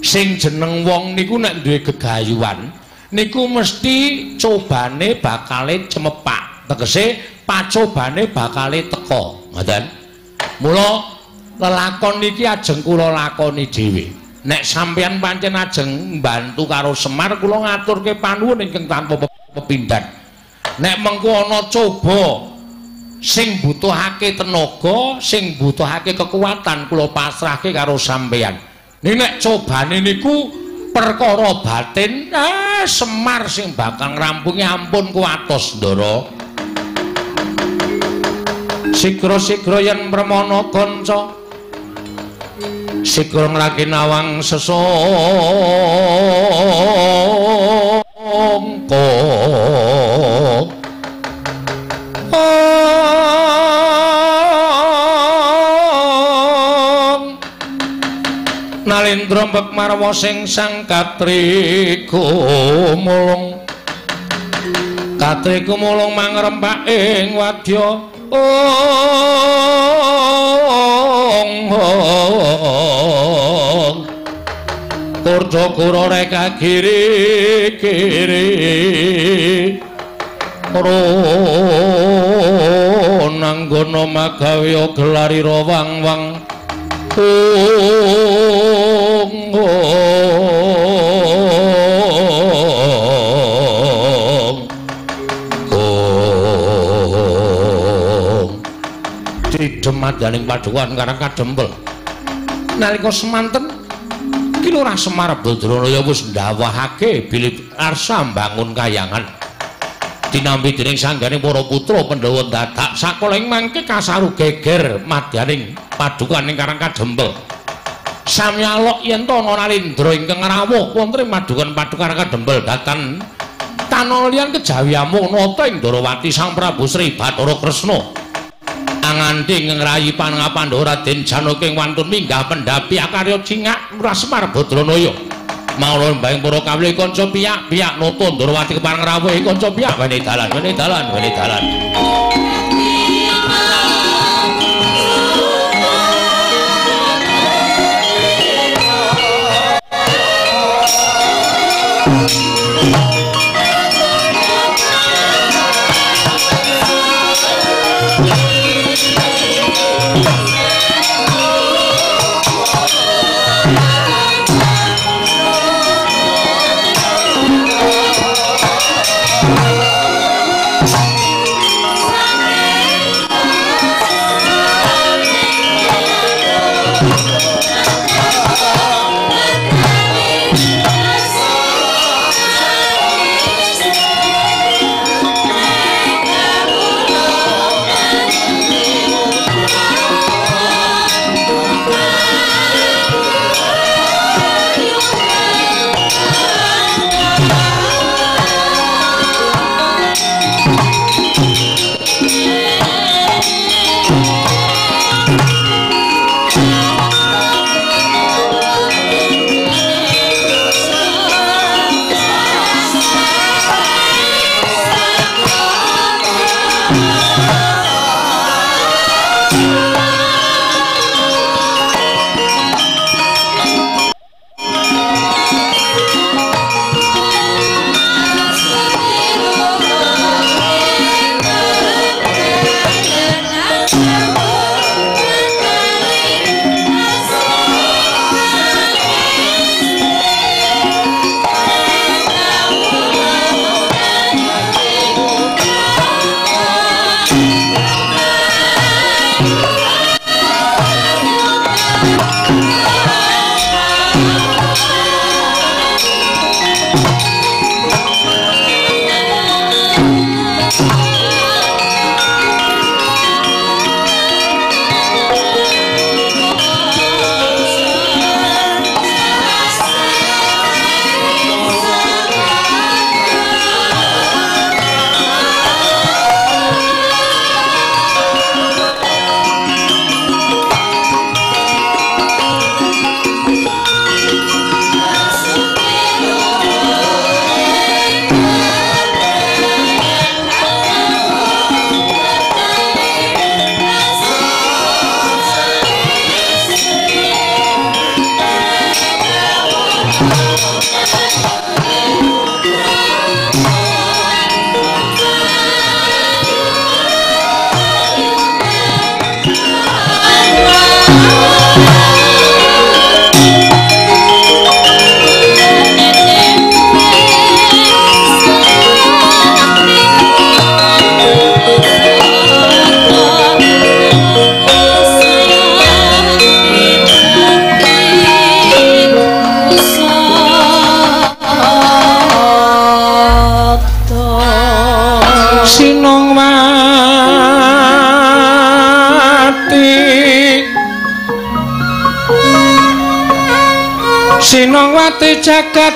sing jeneng wong niku nek duwe gegayuhan niku mesti cobane bakale cemepak tegese pacobane bakale teka ngoten mula lelakon niki ajeng kula lakoni dhewe nek sampeyan pancen ajeng mbantu karo Semar kula ngaturke panuwun ingkang tanpa pepindhan nek mengko ana coba sing butuhake tenaga sing butuhake kekuatan kula pasrahke karo sampeyan nek cobane niku perkara batin Semar sing bakal ngrampungi ampun kuwatos ndara sigra-sigra yen premana kanca sigra nglaki nawang sesongko nalindra mbek marwa sing sang katriku mulung mangrempak ing wadya Kurca kura reka kiri rono nanggono magawe gelari wang-wang Demadyaning padukan Karang Kadempel nalika semanten iki Lurah Semar Badranaya wis ndawahake bilih arsa mbangun kayangan dinampi dening sanggane para putra Pandhawa dadak sakala ing mangke kasaru geger madyaning padukan ing Karang Kadempel sami alok yen to ana Narendra ingkang rawuh wonten ing padukan Karang Kadempel datan tanolian kejawi amung nata ing Darawati Sang Prabu Sri Bathara Kresna anganting ngrayi panengah Pandhawa Raden Janaka ing wantun minggah pendhapi akarya cingak Lurah Semar Badranaya maula mbahing para kawula kanca piyak nata Darawati kepareng rawuh kanca piyak wene dalan Sinongwati jagat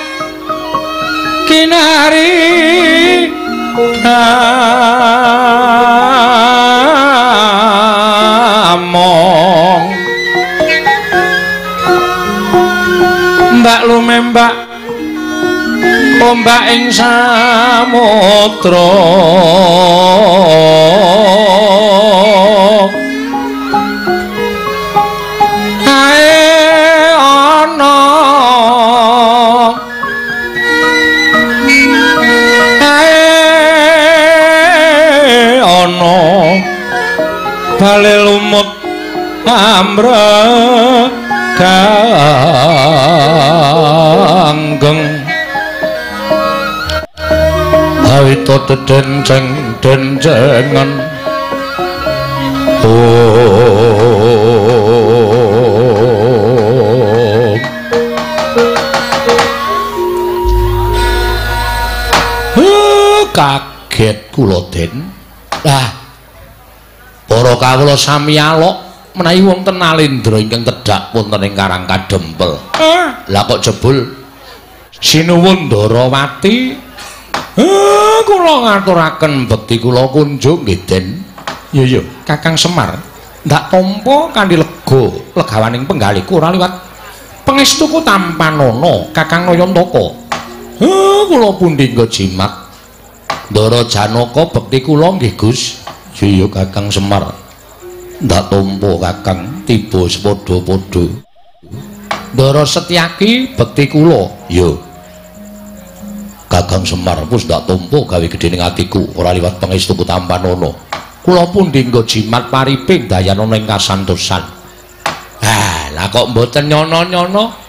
kinari among mbak lumembak ombak ing samudra amreganggeng awita denceng-dencengen kaget kula Den. Lah para kawula sami alok menawi wonten Alendra ingkang tedhak wonten ing Karang Kadempel. Lah kok jebul sinuwun Ndarawati kula ngaturaken bekti kula kunjuk nggih Den. Iya Kakang Semar ndak tampa kanthi lega legawaning penggalihku ora liwat pangestuku tanpa nono Kakang Nayantaka. Kula pundi nggo jimat Ndara Janaka bekti kula nggih Gus. Iya Kakang Semar. Ndak tampa Kakang tiba sepadha-padha. Ndara Setyaki bekti kula. Ya. Kakang Semar wis ndak tampa gawe gedhening atiku ora liwat pangestuku Tampanana. Kula pundi nggo jimat paripe dayana ing kasantosan. Lah kok mboten nyono-nyono?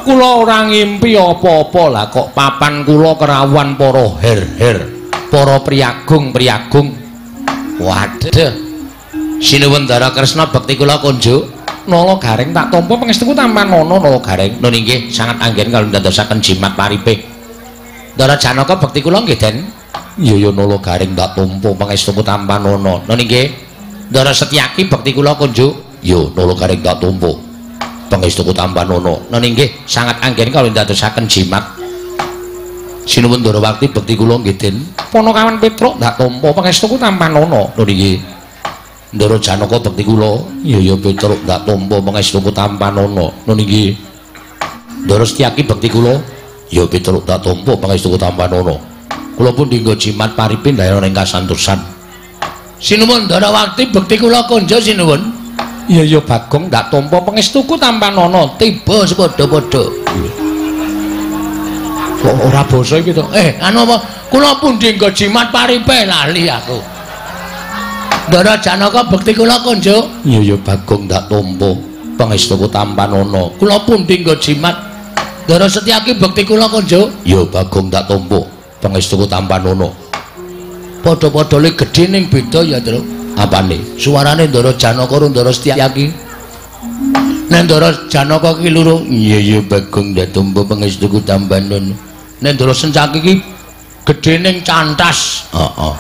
Kula ora ngimpi apa-apa lah kok papan kula kerawuhan para her-her, para priagung-priagung. Waduh. Sinuwun Ndara Kresna bekti kula kunjuk nala garing tak tampa pangestuku Tampanana nala garing. Nun inggih sangat anggen kalau ndadosaken jimat paripe. Ndara Janaka bekti kula nggih Den. Iya nala garing tak tampa pangestuku Tampanana. Nun inggih Ndara Setyaki bekti kula kunjuk. Ya nala garing tak tampa pangestuku Tampanana. Nun inggih sangat anggen kalau ndadosaken jimat. Sinuwun Ndarawati bekti kula nggih Den. Panakawan Petruk ndak tampa pangestuku Tampanana. Nun inggih Ndara Janaka bekti kula. Ya Petruk ndak tampa pangestuku Tampanana. Nun inggih Ndara Setyaki bekti kula. Ya Petruk ndak tampa pangestuku Tampanana. Kula pun dinggo jimat paripe dayana ing kasantosan. Sinuwun Ndarawati bekti kula kunjuk sinuwun. Iya Bagong ndak tampa pangestuku Tampanana tiba sepadha-padha. Kok ora basa iki to? Anu apa? Kula pundi nggo jimat paripe lali aku. Ndara Janaka bekti kula kunjuk. Iya Bagong ndak tampa pangestuku Tampanana. Kula pundi nggo jimat. Ndara Setyaki bekti kula kunjuk. Ya Bagong ndak tampa pangestuku Tampanana. Padha-padha le gedhe ning beda ya, Tru. Apane? Suarane Ndara Janaka karo Ndara Setyaki. Nek Ndara Janaka ki loro, iya Bagong ndak tampa pangestuku Tampanana. Nek Ndara Setyaki ki gedhening cantas. Heeh.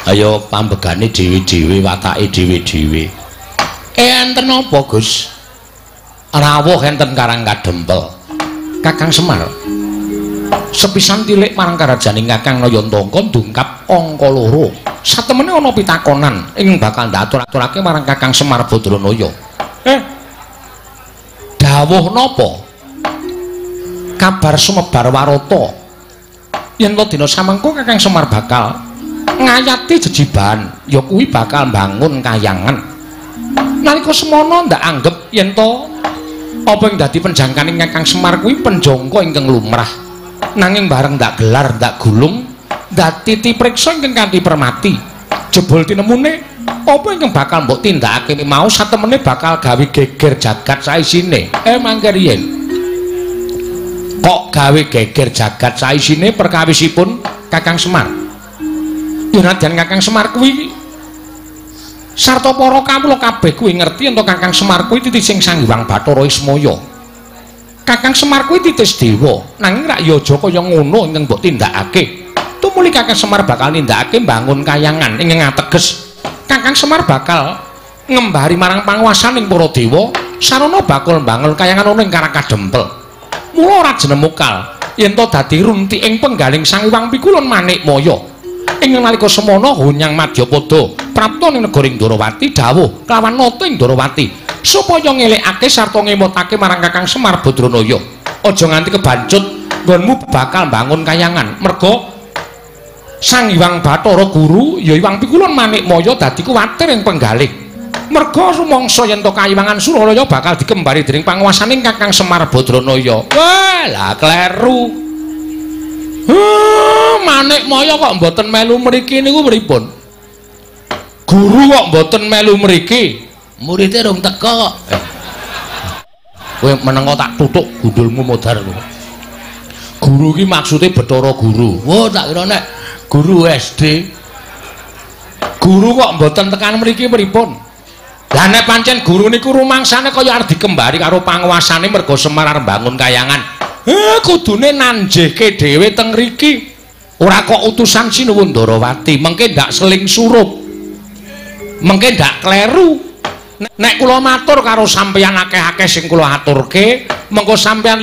Ayo pambegane dhewe-dhewe, watake dhewe-dhewe. Enten apa, Gus? Rawuh enten Karang Kadempel. Kakang Semar. Sepisan tilik marang karajaning Kakang Nayantaka ndungkap angka 2. Satemene ana pitakonan ing bakal ndatur-aturake marang Kakang Semar Badranaya. Dawuh napa? Kabar sumebar warata. Yen to dina samengko Kakang Semar bakal ngayati jejiban, ya kuwi bakal mbangun kayangan. Nalika semana ndak anggap yen to apa ing dadi penjangkaning Kakang Semar kuwi penjangka ingkang lumrah. Nanging bareng ndak gelar, ndak gulung, dadi tipriksa ingkang kanthi permati. Jebul tinemune apa ingkang bakal mbok tindakake mau satemene bakal gawe geger jagat saisine. Mangke riyen. Kok gawe geger jagat saisine perkawisipun Kakang Semar? Yenadyan Kakang Semar kuwi sarta para kawula kabeh kuwi ngerti yen Kakang Semar kuwi titising Sang Hyang Bathara Ismaya. Kakang Semar kuwi titis dewa, nanging rak ya aja kaya ngono ingkang mbok tindakake. Tumuli Kakang Semar bakal nindakake mbangun kayangan ingkang ateges. Kakang Semar bakal ngembari marang panguwasaning para dewa sarana bakal mbangun kayangan ana ing Karang Kadempel. Mula ora jenemukal yen to dadi runtiking penggaling Sang Hyang Pikulun Manikmaya. Ing nalika semana Hunyang Madyapada prapta ning negaring Ndarawati dawuh kelawan nata ing Ndarawati supaya ngelekake sarta ngemutake marang Kakang Semar Badranaya. Aja nganti kebancut nggonmu bakal mbangun kayangan. Merga Sang Hyang Bathara Guru ya Hyang Pikulun Manikmaya dadi kuwatir ing penggalih. Merga rumangsa yen to Kayiwangan Suralaya bakal dikembari dening panguwasaning Kakang Semar Badranaya. Wah, lah kleru. Manikmaya kok mboten melu mriki niku pripun? Guru kok mboten melu mriki. Muridé rung teko kok. Kowe menengo tak tutuk gundulmu modar kowe. Guru iki maksude Bathara Guru. Wo tak kira nek guru SD. Guru kok mboten tekan mriki pripun? Lah nek pancen guru niku rumangsane kaya arep dikembari karo panguwasane merga Semar arep bangun kayangan. Kudune nanjehke dhewe teng mriki. Ora kok utusan Sinuwun Ndarawati, mengke ndak seling surup. Mengke ndak kleru. Nek kula matur karo sampeyan akeh-akeh sing kula aturke, mengko sampeyan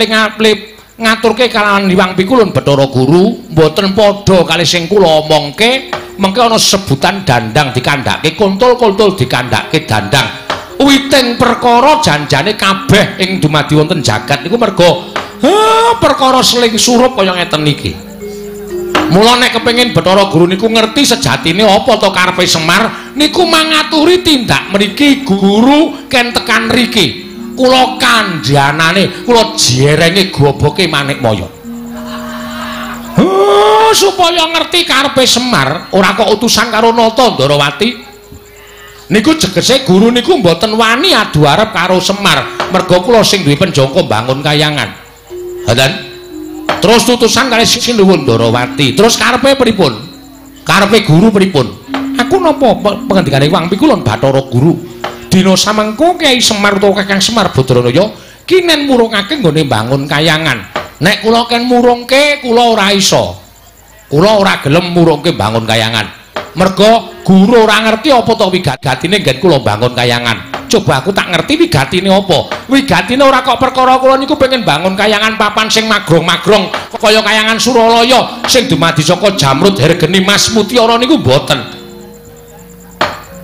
ngaturke kalawan Hyang Pikulun Bathara Guru mboten padha kali sing kula omongke, mengke ana sebutan dandang dikandhake, kuntul-kuntul dikandhake dandang. Witing perkara janjane kabeh ing dumadi wonten jagat niku merga perkara seling surup kaya ngeten iki. Mula nek kepengin Bathara Guru niku ngerti sejatine apa to karepe Semar, niku mangaturi tindak mriki guru ken tekan mriki. Kula kandhanane, kula jerenge goboke Manikmaya. Supaya ngerti karepe Semar, ora kok utusan karo Nata Ndarawati. Niku jegese guru niku mboten wani adu arep karo Semar, merga kula sing duwe penjangka bangun kayangan. Ngoten. Terus tutusan kali Sinuwun Ndarawati. Terus karepe pripun? Karepe guru pripun? Aku napa pengendikane Hyang Pikulun Bathara Guru? Dina samengko Kyai Semar utawa Kakang Semar Badranaya kinen murungake nggone bangun kayangan. Nek kula ken murungke kula ora iso. Kula ora gelem murungke bangun kayangan. Merga guru ora ngerti apa to wigatine nggen kula bangun kayangan. Coba aku tak ngerti wigatine apa. Wigatine ora kok perkara kula niku pengen bangun kayangan papan sing magrong-magrong kaya kayangan Suralaya sing dumadi saka Jamrud Hergeni Mas Mutiara niku mboten.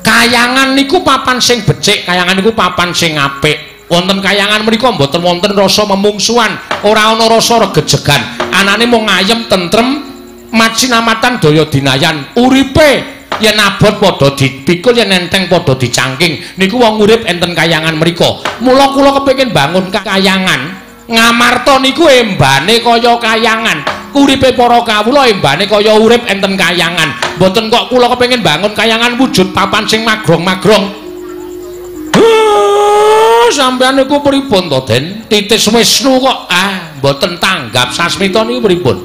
Kayangan niku papan sing becik, kayangan niku papan sing apik. Wonten kayangan menika mboten wonten rasa memungsuhan, ora ana rasa regejegan. Anane mung ayem tentrem, macinamatan daya dinayan. Uripe yen abot padha dipikul, yen enteng padha dicangking. Niku wong urip enten kayangan mriku. Mula kula kepengin bangun kayangan. Ngamarta niku embane kaya kayangan. Uripe para kawula embane kaya urip enten kayangan. Mboten kok kula kepengin bangun kayangan wujud papan sing magrong-magrong. Sampeyan niku pripun to, Den? Titis Wisnu kok mboten tanggap sasmita niku pripun?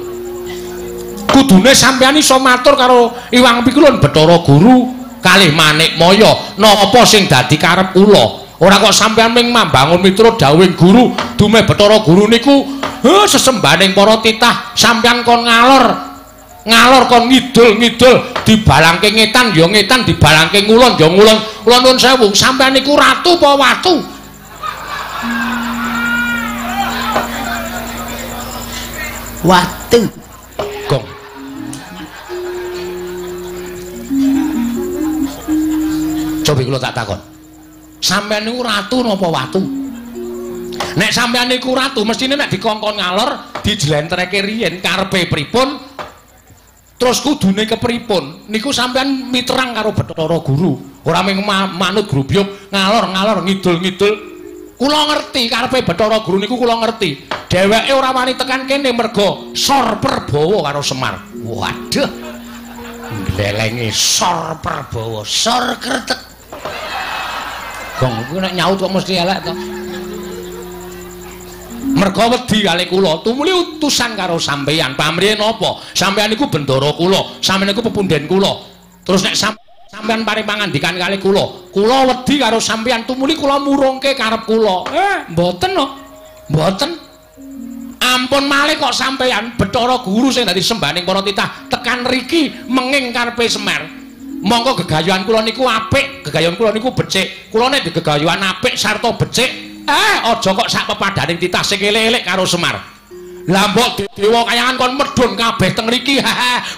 Kudune sampeyan iso matur karo Hyang Pikulun Bathara Guru kalih Manikmaya napa sing dadi karep kula. Ora kok sampeyan ming mambangun miturut dawuhing guru, dumeh Bathara Guru niku sesembaning para titah sampeyan kon ngalor kon ngidul dibalangke ngetan ya ngetan, dibalangke ngulon ya ngulon. Kula nuwun sewu, sampeyan niku ratu apa watu? Watu. Gong. Coba kula tak takon. Sampeyan niku ratu napa watu? Nek sampeyan niku ratu, mestine nek dikongkon ngalor, dijlentreke riyen karepe pripun? Terus kudune kepripun? Niku sampeyan miterang karo Bathara Guru. Ora mung manut grubyuk ngalor ngidul-ngidul. Kula ngerti karepe Bathara Guru niku kula ngerti. Dheweke ora wani tekan kene merga Sor Prabawa karo Semar. Waduh. Nglelengi Sor Prabawa, Sor Kretek. Gong kuwi nek nyaut kok mesti elek to. Merga wedi kali kula, tumuli utusan karo sampeyan. Pamrih napa? Sampeyan niku bendara kula, sampeyan niku pepunden kula. Terus nek sampeyan paring pangandikan kali kula, kula wedi karo sampeyan, tumuli kula murungke karep kula. Mboten no. Mboten. Ampun malih kok sampeyan Bathara Guru sing dadi sembaning para titah tekan mriki menging karepe Semar. Monggo gegayuhan kula niku apik, gegayuhan kula niku becik. Kula nek gegayuhan apik sarta becik, aja kok sak pepadaning titah sing elek-elek karo Semar. Lah mbok dewa kayangan kon medhun kabeh teng mriki.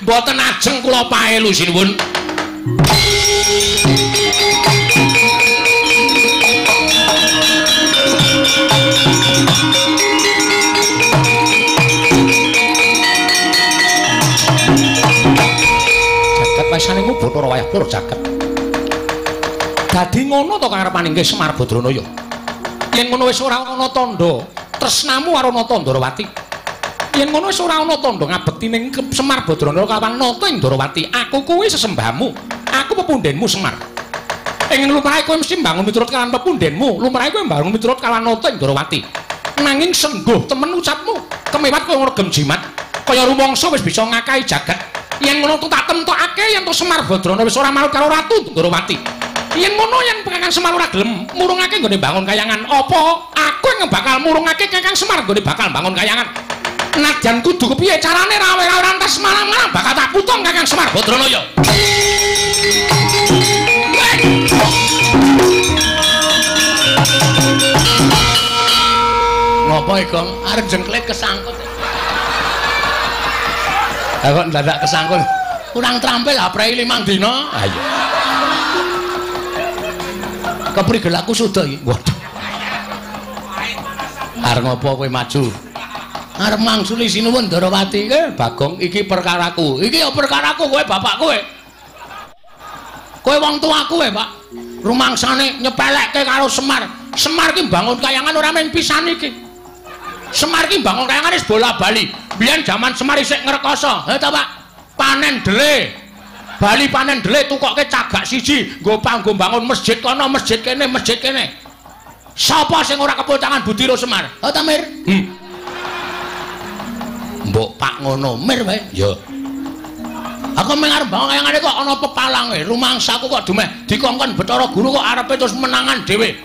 Mboten ajeng kula paelu sinuwun. Waisane ku Bathara wayah pur jagat. Dadi ngono to karepaning nggih Semar Badranaya. Yen ngono wis ora ana tandha tresnamu karo Nata Ndarawati. Yen ngono wis ora ana tandha ngabektining Semar Badranaya kalawan Nata ing Ndarawati. Aku kuwi sesembahmu. Aku pepundenmu Semar. Ing lumrahe kowe mesti mbangun miturut kalan pepundhenmu. Lumrahe kowe mbangun miturut kalan nata Ndrawati. Nanging sengguh temen ucapmu. Kemewat kowe ngregem jimat. Kaya rumangsa wis bisa ngakahi jagat. Yen ngono tak temtokake yen to Semar Badrana wis ora manut karo Ratu Ndrawati. Yen ngono yen Kakang Semar ora gelem murungake nggone bangun kayangan, apa aku yang bakal murungake Kakang Semar nggone bakal bangun kayangan. Nadyan kudu kepiye carane rawe-rawe rantas malam-malam bakal tak putung Kakang Semar Badrana ya. Ngopo iki, Gong? Arep jengklet kesangkut. Ha kok ndadak kesangkut. Kurang trampil ha prei 5 dina. Ha iya. Keprigel aku suda iki. Waduh. Arep ngopo kowe maju? Arep mangsuli sinuwun Ndrawati. Bagong, iki perkaraku. Iki ya perkaraku kowe bapak kowe. Kowe wong tuaku Pak. Rumangsane nyepelekke karo Semar. Semar ki bangun kayangan ora mung pisan iki. Semar ki bangun kayangan wis bola-bali. Biyen jaman Semar isih ngrekoso. Ha ta Pak? Panen dele. Bali panen dele tukoke cagak siji, nggo panggo bangun masjid kono, masjid kene, masjid kene. Sapa sing ora kepul tangan Budiro Semar? Ha ta Mir? Mbok Pak ngono, Mir wae. Ya. Aku mung arep bangun kayangane kok ana pepalange. Rumangsaku kok dumeh dikongkon Bathara Guru kok arepe terus menangan dhewe.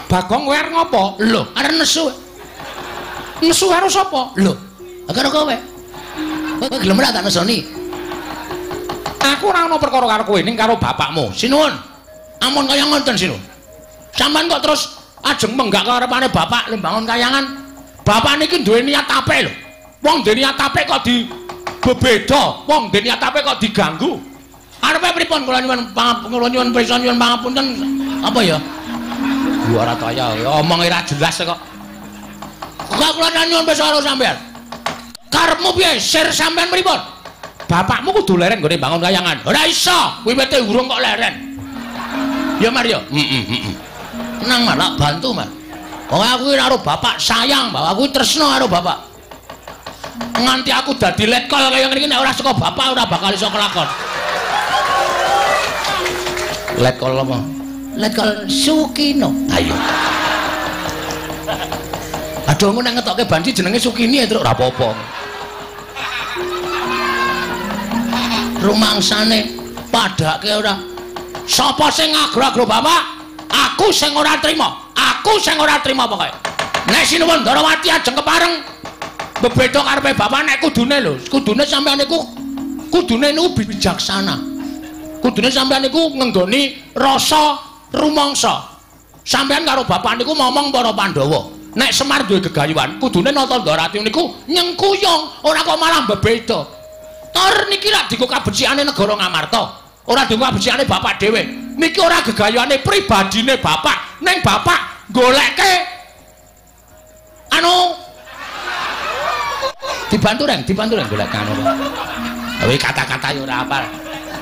Bagong kowe arep ngopo? Lho, arep nesu. Nesu karo sapa? Lho, karo kowe. Kowe gelem ora tak nesoni? Aku ora ana perkara karo kowe ning karo bapakmu. Sinuwun. Amun kaya ngoten sinuwun. Sampeyan kok terus ajeng menggak karepane bapak lembangun kayangan. Bapak niki duwe niat apik lho. Wong duwe niat apik kok dibebeda, wong duwe niat apik kok diganggu. Arepe pripun kula nyuwun pirsa nyuwun pangapunten apa ya? Ora kaya omong ora jelas kok. Kok kula nyuwun pirsa karo sampean. Karepmu piye? Sir sampean pripun? Bapakmu kudu leren nggone bangun kayangan. Ora iso, wiwite urung kok leren. Ya Mar ya. Tenang Mar, lak bantu Mar. Wong aku karo bapak sayang, bapak aku tresno karo bapak. Nganti aku dadi letkol kaya ngene iki nek ora saka bapak ora bakal iso kelakon. Letkol apa? Letkol Sukino. Ayo. Aduh ngono nek ngetokke banci jenenge Sukini ya terus ora apa-apa. Rumangsane padake ora. Sapa sing ngagro-agro bapak? Aku sing ora trima. Aku sing ora trima pokoke. Nek sinuwun Ndrawati ajeng kepareng bebeda karepe bapak nek kudune lho. Kudune sampeyan niku kudune niku bijaksana. Kudune sampeyan niku ngenggoni rasa rumangsa. Sampeyan karo bapak niku ngomong para Pandhawa. Nek Semar duwe gegayuhan, kudune nata Ndrawati niku nyengkuyung, ora kok malah bebeda. Tor niki lak dienggo kabecikane negara Ngamarta. Ora dienggo kabecikane bapak dhewe. Niki ora gegayuhane pribadine bapak. Ning bapak goleke anu dibantu reng golek anu. Kuwi kata-kata yo ora apal.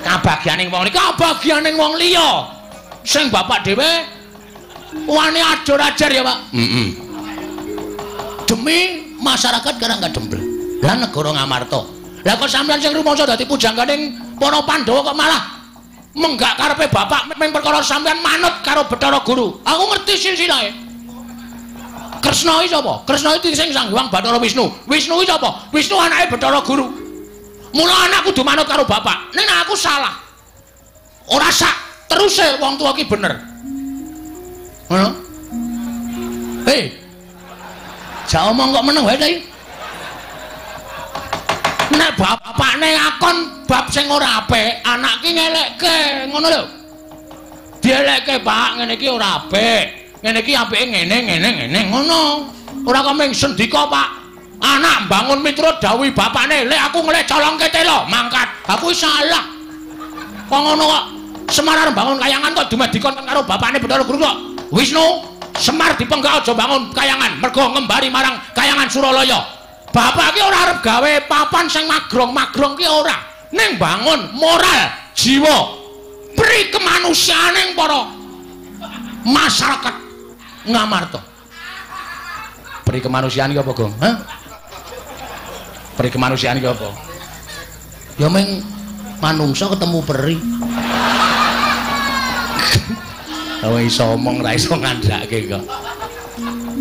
Kabagyaning wong niki kabagyaning wong liya. Sing bapak dhewe wani ajar-ajar ya, Pak. Demi masyarakat karang kadempel. Lah negara Ngamarta. Lah kok sampeyan sing rumangsa dadi pujangganing para Pandhawa kok malah menggak karepe bapak mung perkara sampeyan manut karo Bathara Guru. Aku ngerti silsilahe. Kresna iki sapa? Kresna iki sing Sang Hyang Bathara Wisnu. Wisnu iki sapa? Wisnu anake Bathara Guru. Mula anak kudu manut karo bapak. Nek aku salah. Ora sak teruse wong tuwa ki bener. Ngono? Hei. Ja omong kok meneng wae ta iki? Nek bapakne ngakon bab sing ora apik, anak ki ngelekke, ngono lho. Dielekke, Pak, ngene iki ora apik. Ngene iki apike ngene, ngono. Ora kok mung sendika, Pak. Anak mbangun miturut dawuh bapakne, lek aku ngelek colongke telo, mangkat. Aku salah. Kok ngono kok Semar arep bangun kayangan kok dumeh dikon karo bapakne Bathara Guru kok. Wisnu, Semar dipenggak aja bangun kayangan, mergo ngembari marang kayangan Suralaya. Bapak ki ora arep gawe papan sing magrong ki ora. Ning bangun moral, jiwa, pri kemanusiaaning para masyarakat Ngamarta. Pri kemanusiaan ki apa, Gong? Hah? Pri kemanusiaan ki apa? Ya mung manungsa ketemu peri. Ora iso omong ra iso ngandhake kok.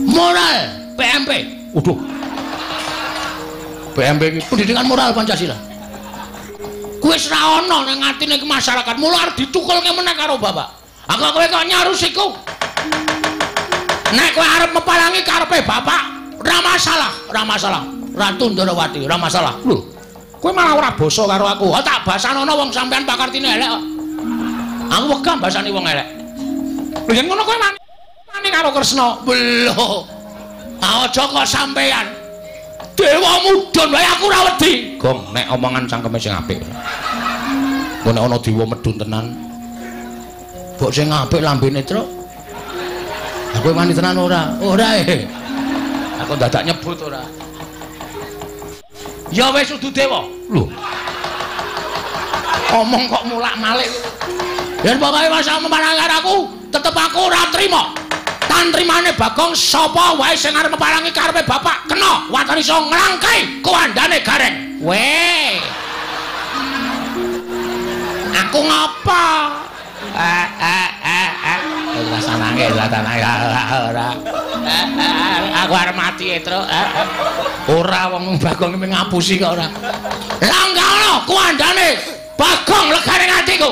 Moral PMP. Waduh. PMP iki pendidikan moral Pancasila. Kuwi wis ra ana nang atine masyarakat, mula arep ditukulke meneh karo bapak. Aku kowe kok nyarus iku. Nek kowe arep mepalangi karepe bapak, ora masalah, ora masalah. Ratu Ndorowati, ora masalah. Lho, kowe malah ora basa karo aku. Oh, tak basanono wong sampean pakartine elek kok. Aku wegah basani wong elek. Lho yen ngono kowe mani karo Kresna. Lho. Aja kok sampean. Dewa mudhun wae aku ora wedi. Gong nek omongan cangkeme sing apik. Kok nek ana dewa medhun tenan. Mbok sing apik lambene, Truk. Aku wani tenan ora? Ora Aku dadak nyebut ora. Ya wis dudu dewa. Lho. Omong kok mulak-malik. Yen pokoke masa mepalangi aku, tetep aku ora trima. Tan trimane Bagong sapa wae sing arep mepalangi karepe bapak kena watane iso nglangkai kuandane gareng. Weh. Aku ngapa? Rasanane ora. Aku arep mati Truk. Ora wong Bagong iki ngapusi kok ora. Langkano kuandane Bagong legane atiku.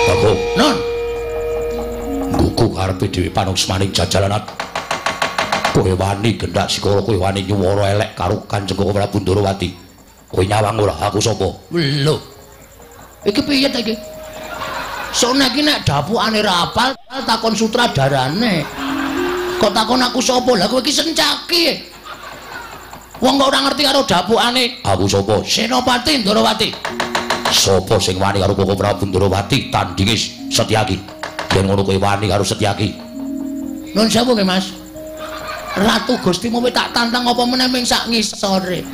Bagong, non. Gugu karepe dhewe panungsmaning jajalanat. Kowe wani gendak sikara, kowe wani nyuwara elek karo Kanjeng Prabu Ndorowati. Kowe nyawang ora aku sapa? Lho. Iki piye ta iki? Soalnya iki nek dapukane ra apal takon sutradarane. Kok takon aku sapa? Lah kowe iki Sencaki. Wong kok ora ngerti karo dapukane. Aku sapa? Senopati Ndorowati. Sapa sing wani karo Koko Prabu Ndorowati tandinge Setyaki? Yen ngono kowe wani karo Setyaki. Nun sewu nggih, Mas. Ratu Gustimu wis tak tantang apa meneh ming sak ngisore.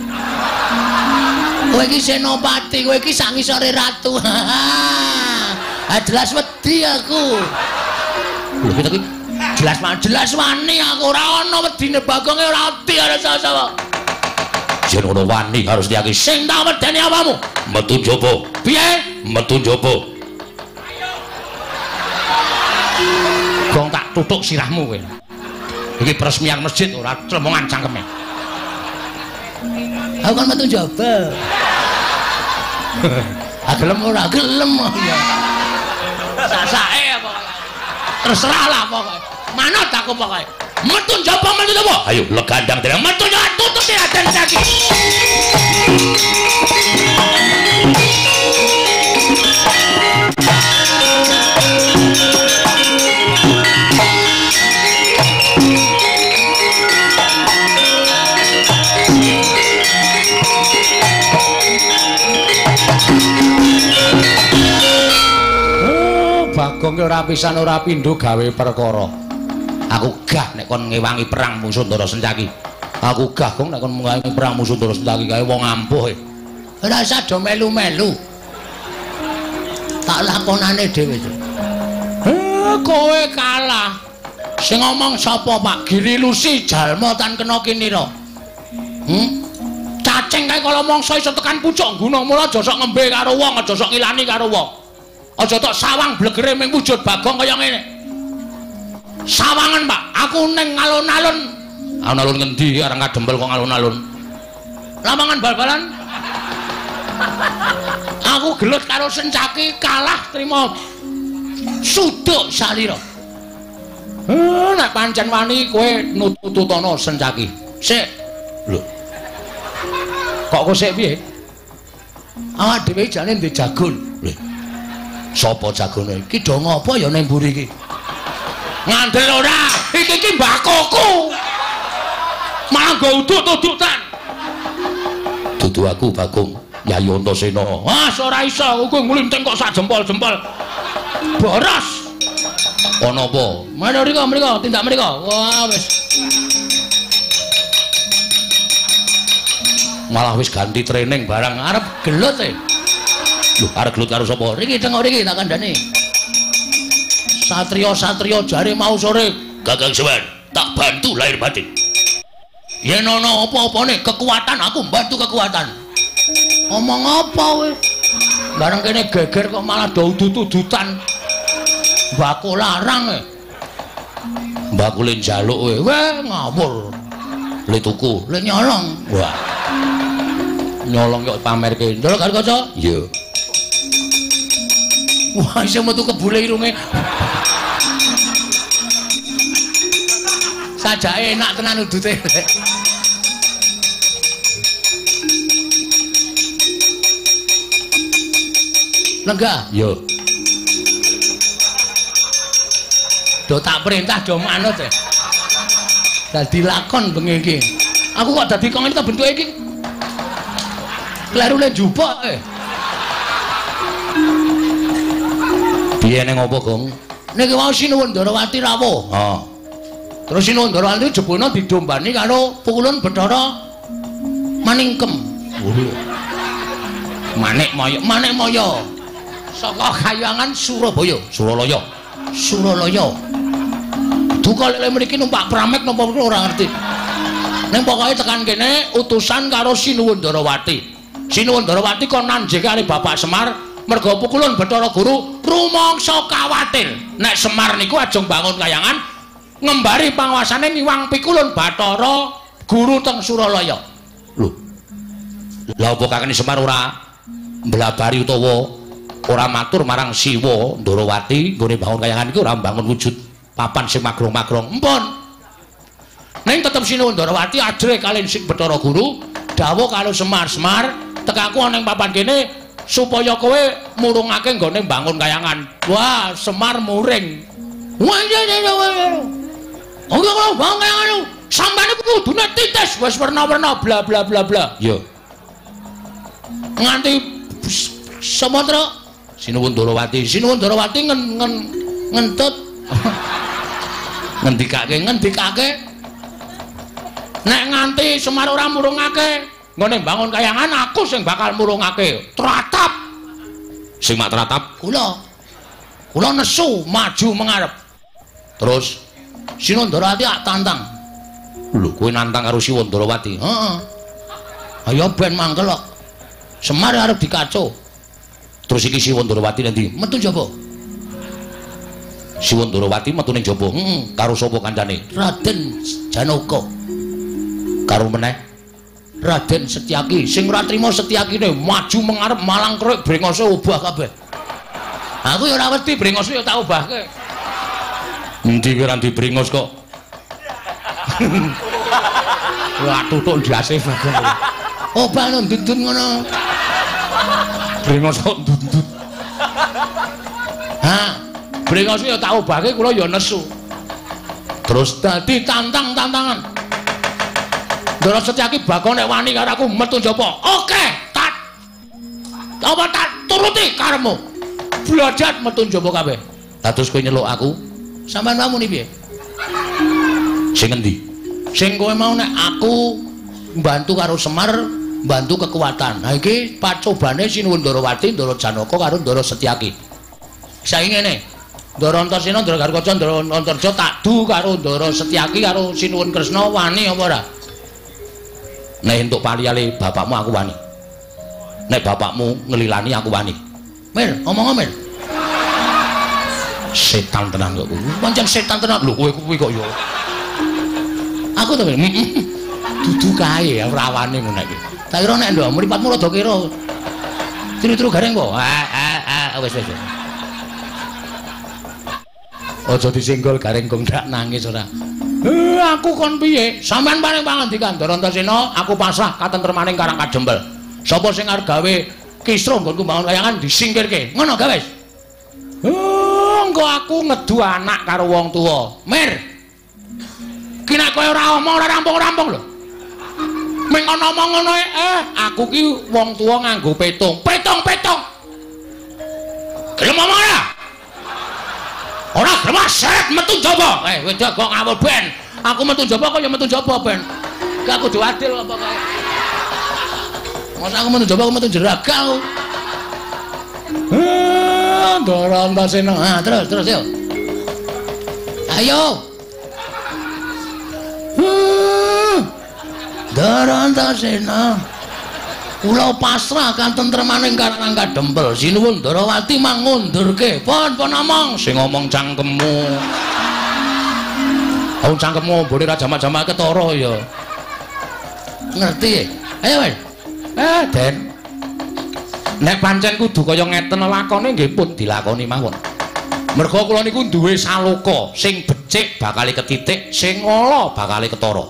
Kowe iki Senopati, kowe iki sak ngisore ratu. Ah, jelas wedi aku. Lho kita iki Jelas wani aku ora ana wedine Bagonge ora wedi karo sapa. yen ngono wani karo Setyaki. Sing tak wedeni apamu? Metu njaba. Piye? Metu njaba. Gong tak tutuk sirahmu kowe. Iki peresmian masjid ora clemongan cangkeme. Aku kan metu njaba. Gelem ora gelem ya. Sasake apa? Terserah lah pokoke. Manut aku pokoke. Metu njaba metu njaba. Ayo legandang dereng Metu njaba tutup Raden Setyaki. Bagong ora pisan ora pindho gawe perkara. Aku gah nek kon ngewangi perang musuh Ndara Sencaki. Aku gah kok nek kon ngewangi perang musuh Ndara Sencaki gawe wong ampuh. Ora usah do melu-melu. Tak lakonane dhewe. Kowe kalah. Sing ngomong sapa Pak? Giri Lusi jalma tan kena kinira. Cacing kae kala mangsa iso tekan pucuk gunung, mula aja sok ngembe karo wong, aja sok ngilani karo wong. Aja tok sawang blegere ming wujud Bagong kaya ngene. Sawangan, Pak. Aku ning alun-alun. Alun-alun ngendi areng kadempel kok alun-alun? Lamangan bal-balan. Aku gelut karo Sencaki kalah trima suduk salira. Nek pancen wani kowe nututono Sencaki. Sik. Lho. Kok kok sik piye? Awak dhewe jane ndek jagon. Lho. Sapa jagone? Ki do ngopo ya ning mburi iki? Ngandel ora, iki mbakoku. Malah nggo uduk-udukan. dudu aku Bagong Yayi Antasena. Wah, ora iso, kowe nglinting kok sak jempol-jempol. Boros. Ana apa? Mriko, tindak mriko. Wah, wis. Malah wis ganti training barang Arep gelut e. Lho, arep gelut karo sapa? Riki tengok riki tak kandhani. Satria-satria jare mau sore Kakang Semar tak bantu lahir batin. yen ana apa-apane kekuatan aku bantu kekuatan. Omong apa kowe? Bareng kene geger kok malah do udut-udutan. Mbakku larang e. Mbakku le njaluk kowe. Weh ngawur. Le tuku, Le nyolong. wah. Nyolong kok pamerke. Ndelok karo kaca? Iya. Wah, iso metu kebule irunge. Sajake enak tenan udute. Lenggah. Yo. Do tak perintah do manut e. Dadi lakon bengi iki. Aku kok dadi kok ngene ta bentuke iki? Klerune njupuk e. Piye ning opo, Gong? Niki wau Sinuwun Ndarawati rawuh. Oh. Terus Sinuwun Ndarawati jebulna didombani karo pukulun Bathara Maningkem. Manik Maya. Saka Kahyangan Surabaya. Suralaya. Suralaya. Duka lek mriki numpak pramek napa ora ngerti. Ning pokoke tekan kene utusan karo Sinuwun Ndarawati. Sinuwun Ndarawati kon nanjing kali Bapak Semar merga pukulun Bathara Guru rumangsa kawatir nek Semar niku ajeng bangun Kahyangan ngembari panguasane ngiwang pikulun Bathara Guru teng Suralaya. Lho. Lah opo Kakang Semar ora mblabari utawa ora matur marang Siwa Ndarawati nggone bangun Kahyangan iki ora mbangun wujud papan sing magrong-magrong. Empun. Ning tetep Sinuwun Ndarawati ajre kalih sing Bathara Guru dawuh karo Semar tekaku ana ing papan kene supaya kowe murungake nggone bangun Kahyangan. Wah, Semar muring. Wah, iya. Oh, kalau bangun Kahyangan sampane kudune titis wis werna-werna bla bla bla bla. Yo. Nganti Samatra Sinuwun Ndarawati ngentut ngendikake nek nganti Semar ora murungake nggone bangun Kahyangan aku sing bakal murungake. Tratap Sing mak tratap kula nesu maju mengarep. Terus Sinuwun Ndarawati tantang. Lho kowe nantang karo Siwa Ndarawati. Heeh. Ayo ben mangkel kok. Semar arep dikaco. Terus iki Siwa Ndarawati nanti Metu jaba. Siwa Ndarawati metu ning jaba. Karo sapa kancane? Raden Janaka. Karo meneh Raden Setyaki. Sing ora trima Setyakine maju mengarep malang krek brengose obah kabeh. Aku ya ora wedi brengose ya tak obahke. Endi kowe ra dibrengos kok? Wah tutuk ndase bagian. Obah no ndudut ngono. Brengos kok ndudut. Ha, brengose ya tak obahke kula ya nesu. Terus dadi tantangan. Ndara Setyaki bakon nek wani karo aku metu njaba. Oke, tak turuti karepmu. Blajat metu njaba kabeh. Dados kowe nyeluk aku? Sampeyan mau muni piye? Sing endi? Sing kowe mau nek aku mbantu karo Semar, mbantu kekuatan. Nah iki pacobane Sinuwun Ndarawati, Ndara Janaka karo Ndara Setyaki. Saiki ngene. Ndara Antarsena, Ndara Garkaca, Ndara Antarja tak du karo Ndara Setyaki karo Sinuwun Kresna wani apa ora? Nek entuk paliyale bapakmu aku wani. Nek bapakmu ngelilani aku wani. Mir, omong Mir. Setan tenan kok kowe. Pancen setan tenan. Lho kowe kok ya. Aku to Mir. Dudu kae ora wani ngono iki. Tak kira nek ndok mripatmu rada kira. Turu-turu gareng po. Wis. Aja disenggol gareng kok ndak nangis ora. Aku kon piye? Sampeyan paring pangandikan Ndara Antarsena, aku pasrah katentremaning Karang Kajembel. Sapa sing arep gawe kisruh nggonku bangun Kahyangan disingkirke. Ngono gawe wis. Engko aku ngedu anak karo wong tuwa. Mir. Ki nek kowe ora omong ora rampung-rampung lho. Ming ana omong ngono aku ki wong tuwa nganggo petung. Petung. Gelem omong ora? Ora gelem seret metu njaba. Wedok kok ngawur ben. Aku metu njaba kok ya metu njaba ben. Ki aku kudu adil apa kae. Masa aku metu njaba aku metu jeragal. Ndara Antarsena. Terus yo. Ayo. Darantasena. Kula pasrah katentremaning karang kadempel. Sinuwun Darawati mangundurke. Pon among sing ngomong cangkemmu. Wong cangkemmu mbone ra jamak-jamak ketara ya. Ngerti? Ayo wis. Den. Nek pancen kudu kaya ngeten lakone nggih pun dilakoni mawon. Merga kula niku duwe saloka sing becik bakal ketitik, sing ala bakal ketara.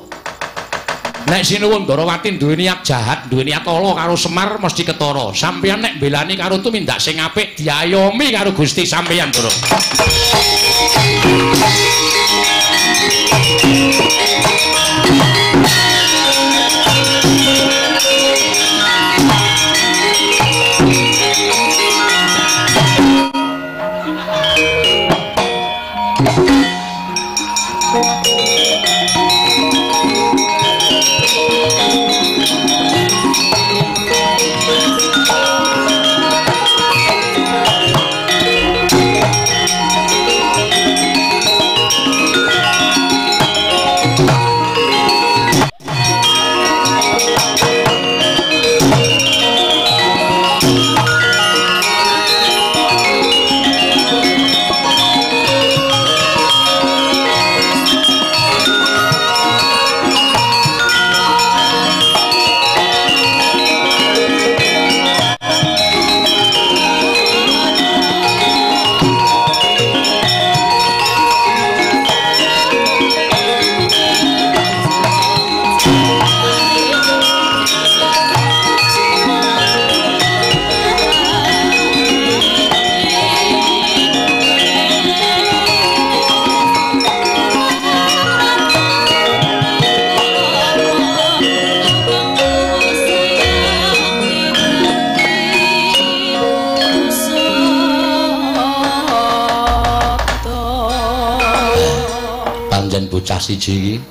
Nek sinuwun Darawati duwe niat jahat, duwe niat ala karo Semar mesti ketara. Sampeyan nek belani karo tumindak sing apik diayomi karo Gusti sampeyan, Doro. Bocah siji iki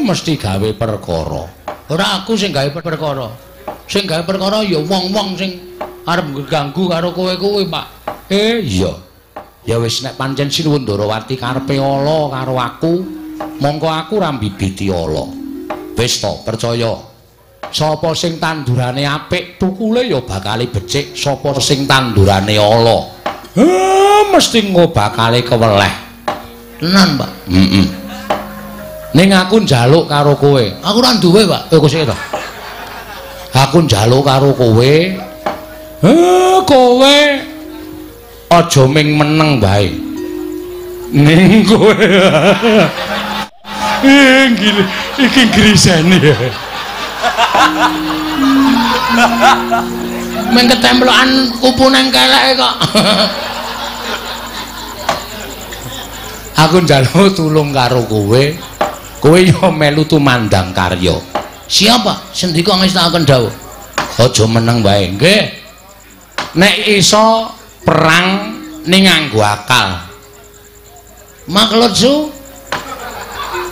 mesti gawe perkara. Ora aku sing gawe perkara. Sing gawe perkara ya wong-wong sing arep ganggu karo kowe kuwi, Pak. Iya. Ya wis nek pancen Sinuwun Darawati karepe ala karo aku, mongko aku ora mbibiti ala. Wis to, percaya. Sapa sing tandurane apik, tukule ya bakal becik. Sapa sing tandurane ala, mesti bakal keweleh. Tenan, Pak. Ning aku njaluk karo kowe. Aku ora duwe, Pak. Kowe sik to. Aku njaluk karo kowe. Kowe aja ming meneng bae. Ning kowe. Iki grisene ya. Meng ketemplokan kupune keleke kok. Aku njaluk tulung karo kowe. Kowe yo melu tumandang karya. Siapa? Sendika ngestakaken dawuh. Aja meneng bae. Nggih. Nek iso perang ning nganggo akal.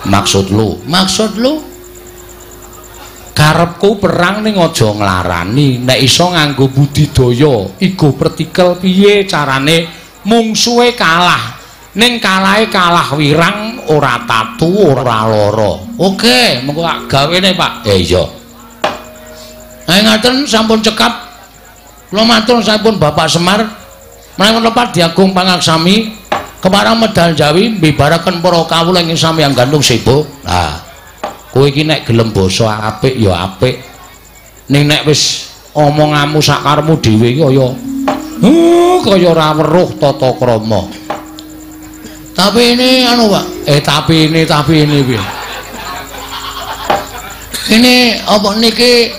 Maksud lu? Karepku perang ning aja nglarani. Nek iso nganggo budidaya, ego pertikel piye carane mungsuhe kalah. Ning kalahe kalah wirang ora tatu ora lara. Oke, mengko gawene, Pak. Iya. Ngaten sampun cekap. Kula matur sampun Bapak Semar. Menawi lepat diagung pangaksami keparang medal Jawi mbibaraken para kawula ing sampeyan gandung sibuk. Nah, kowe iki nek gelem basa apik ya apik. Ning nek wis omonganmu sakarepmu dhewe iki kaya ora weruh tata krama. Tapi ini Pak. Tapi ini piye? Ini apa niki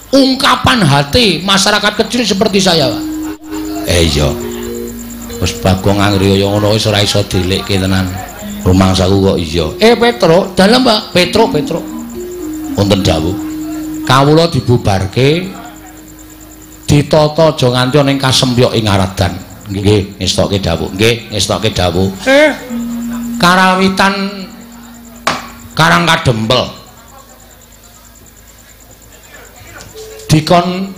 ungkapan hati masyarakat kecil seperti saya, Pak. Iya. Wis Bagong anggere kaya ngono wis ora iso dilekke tenan. Rumangsaku kok iya. Petro, dalem, Pak. Petro. Wonten dawuh. Kawula dibubarke ditata aja nganti ning kasempyok ing aradan. Nggih, ngestokke dawuh. Karawitan Karang Kadempel. Dikon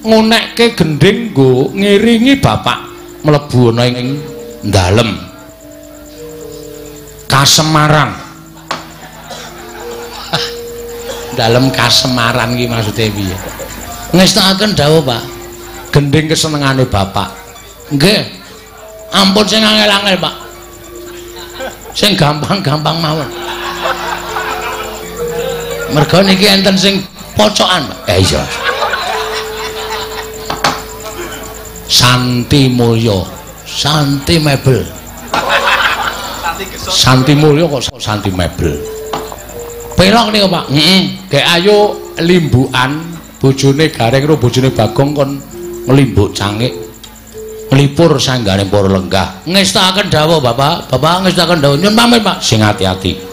ngonekke gending nggo ngiringi bapak mlebu ana ing dalem. kasemaran. Dalam kasemaran iki maksude piye? Ngestakaken dawuh, Pak. Gending kesenengane Bapak. Nggih. Ampun sing angel-angel, Pak. Sing gampang-gampang mawon. Mergo niki enten sing pocokan, Pak. Iya. Santi Mulya, Santi Mebel. Santi Mulya kok Santi Mebel. Pelok niku, Pak. Heeh. Gek ayo limbukan bojone Gareng karo bojone Bagong kon nglimbuk cangik. Nglipur sanggane para lenggah. Ngestakaken dawuh, Bapak. Bapak ngestakaken dawuh. Nyuwun pamit, Pak. Sing ati-ati.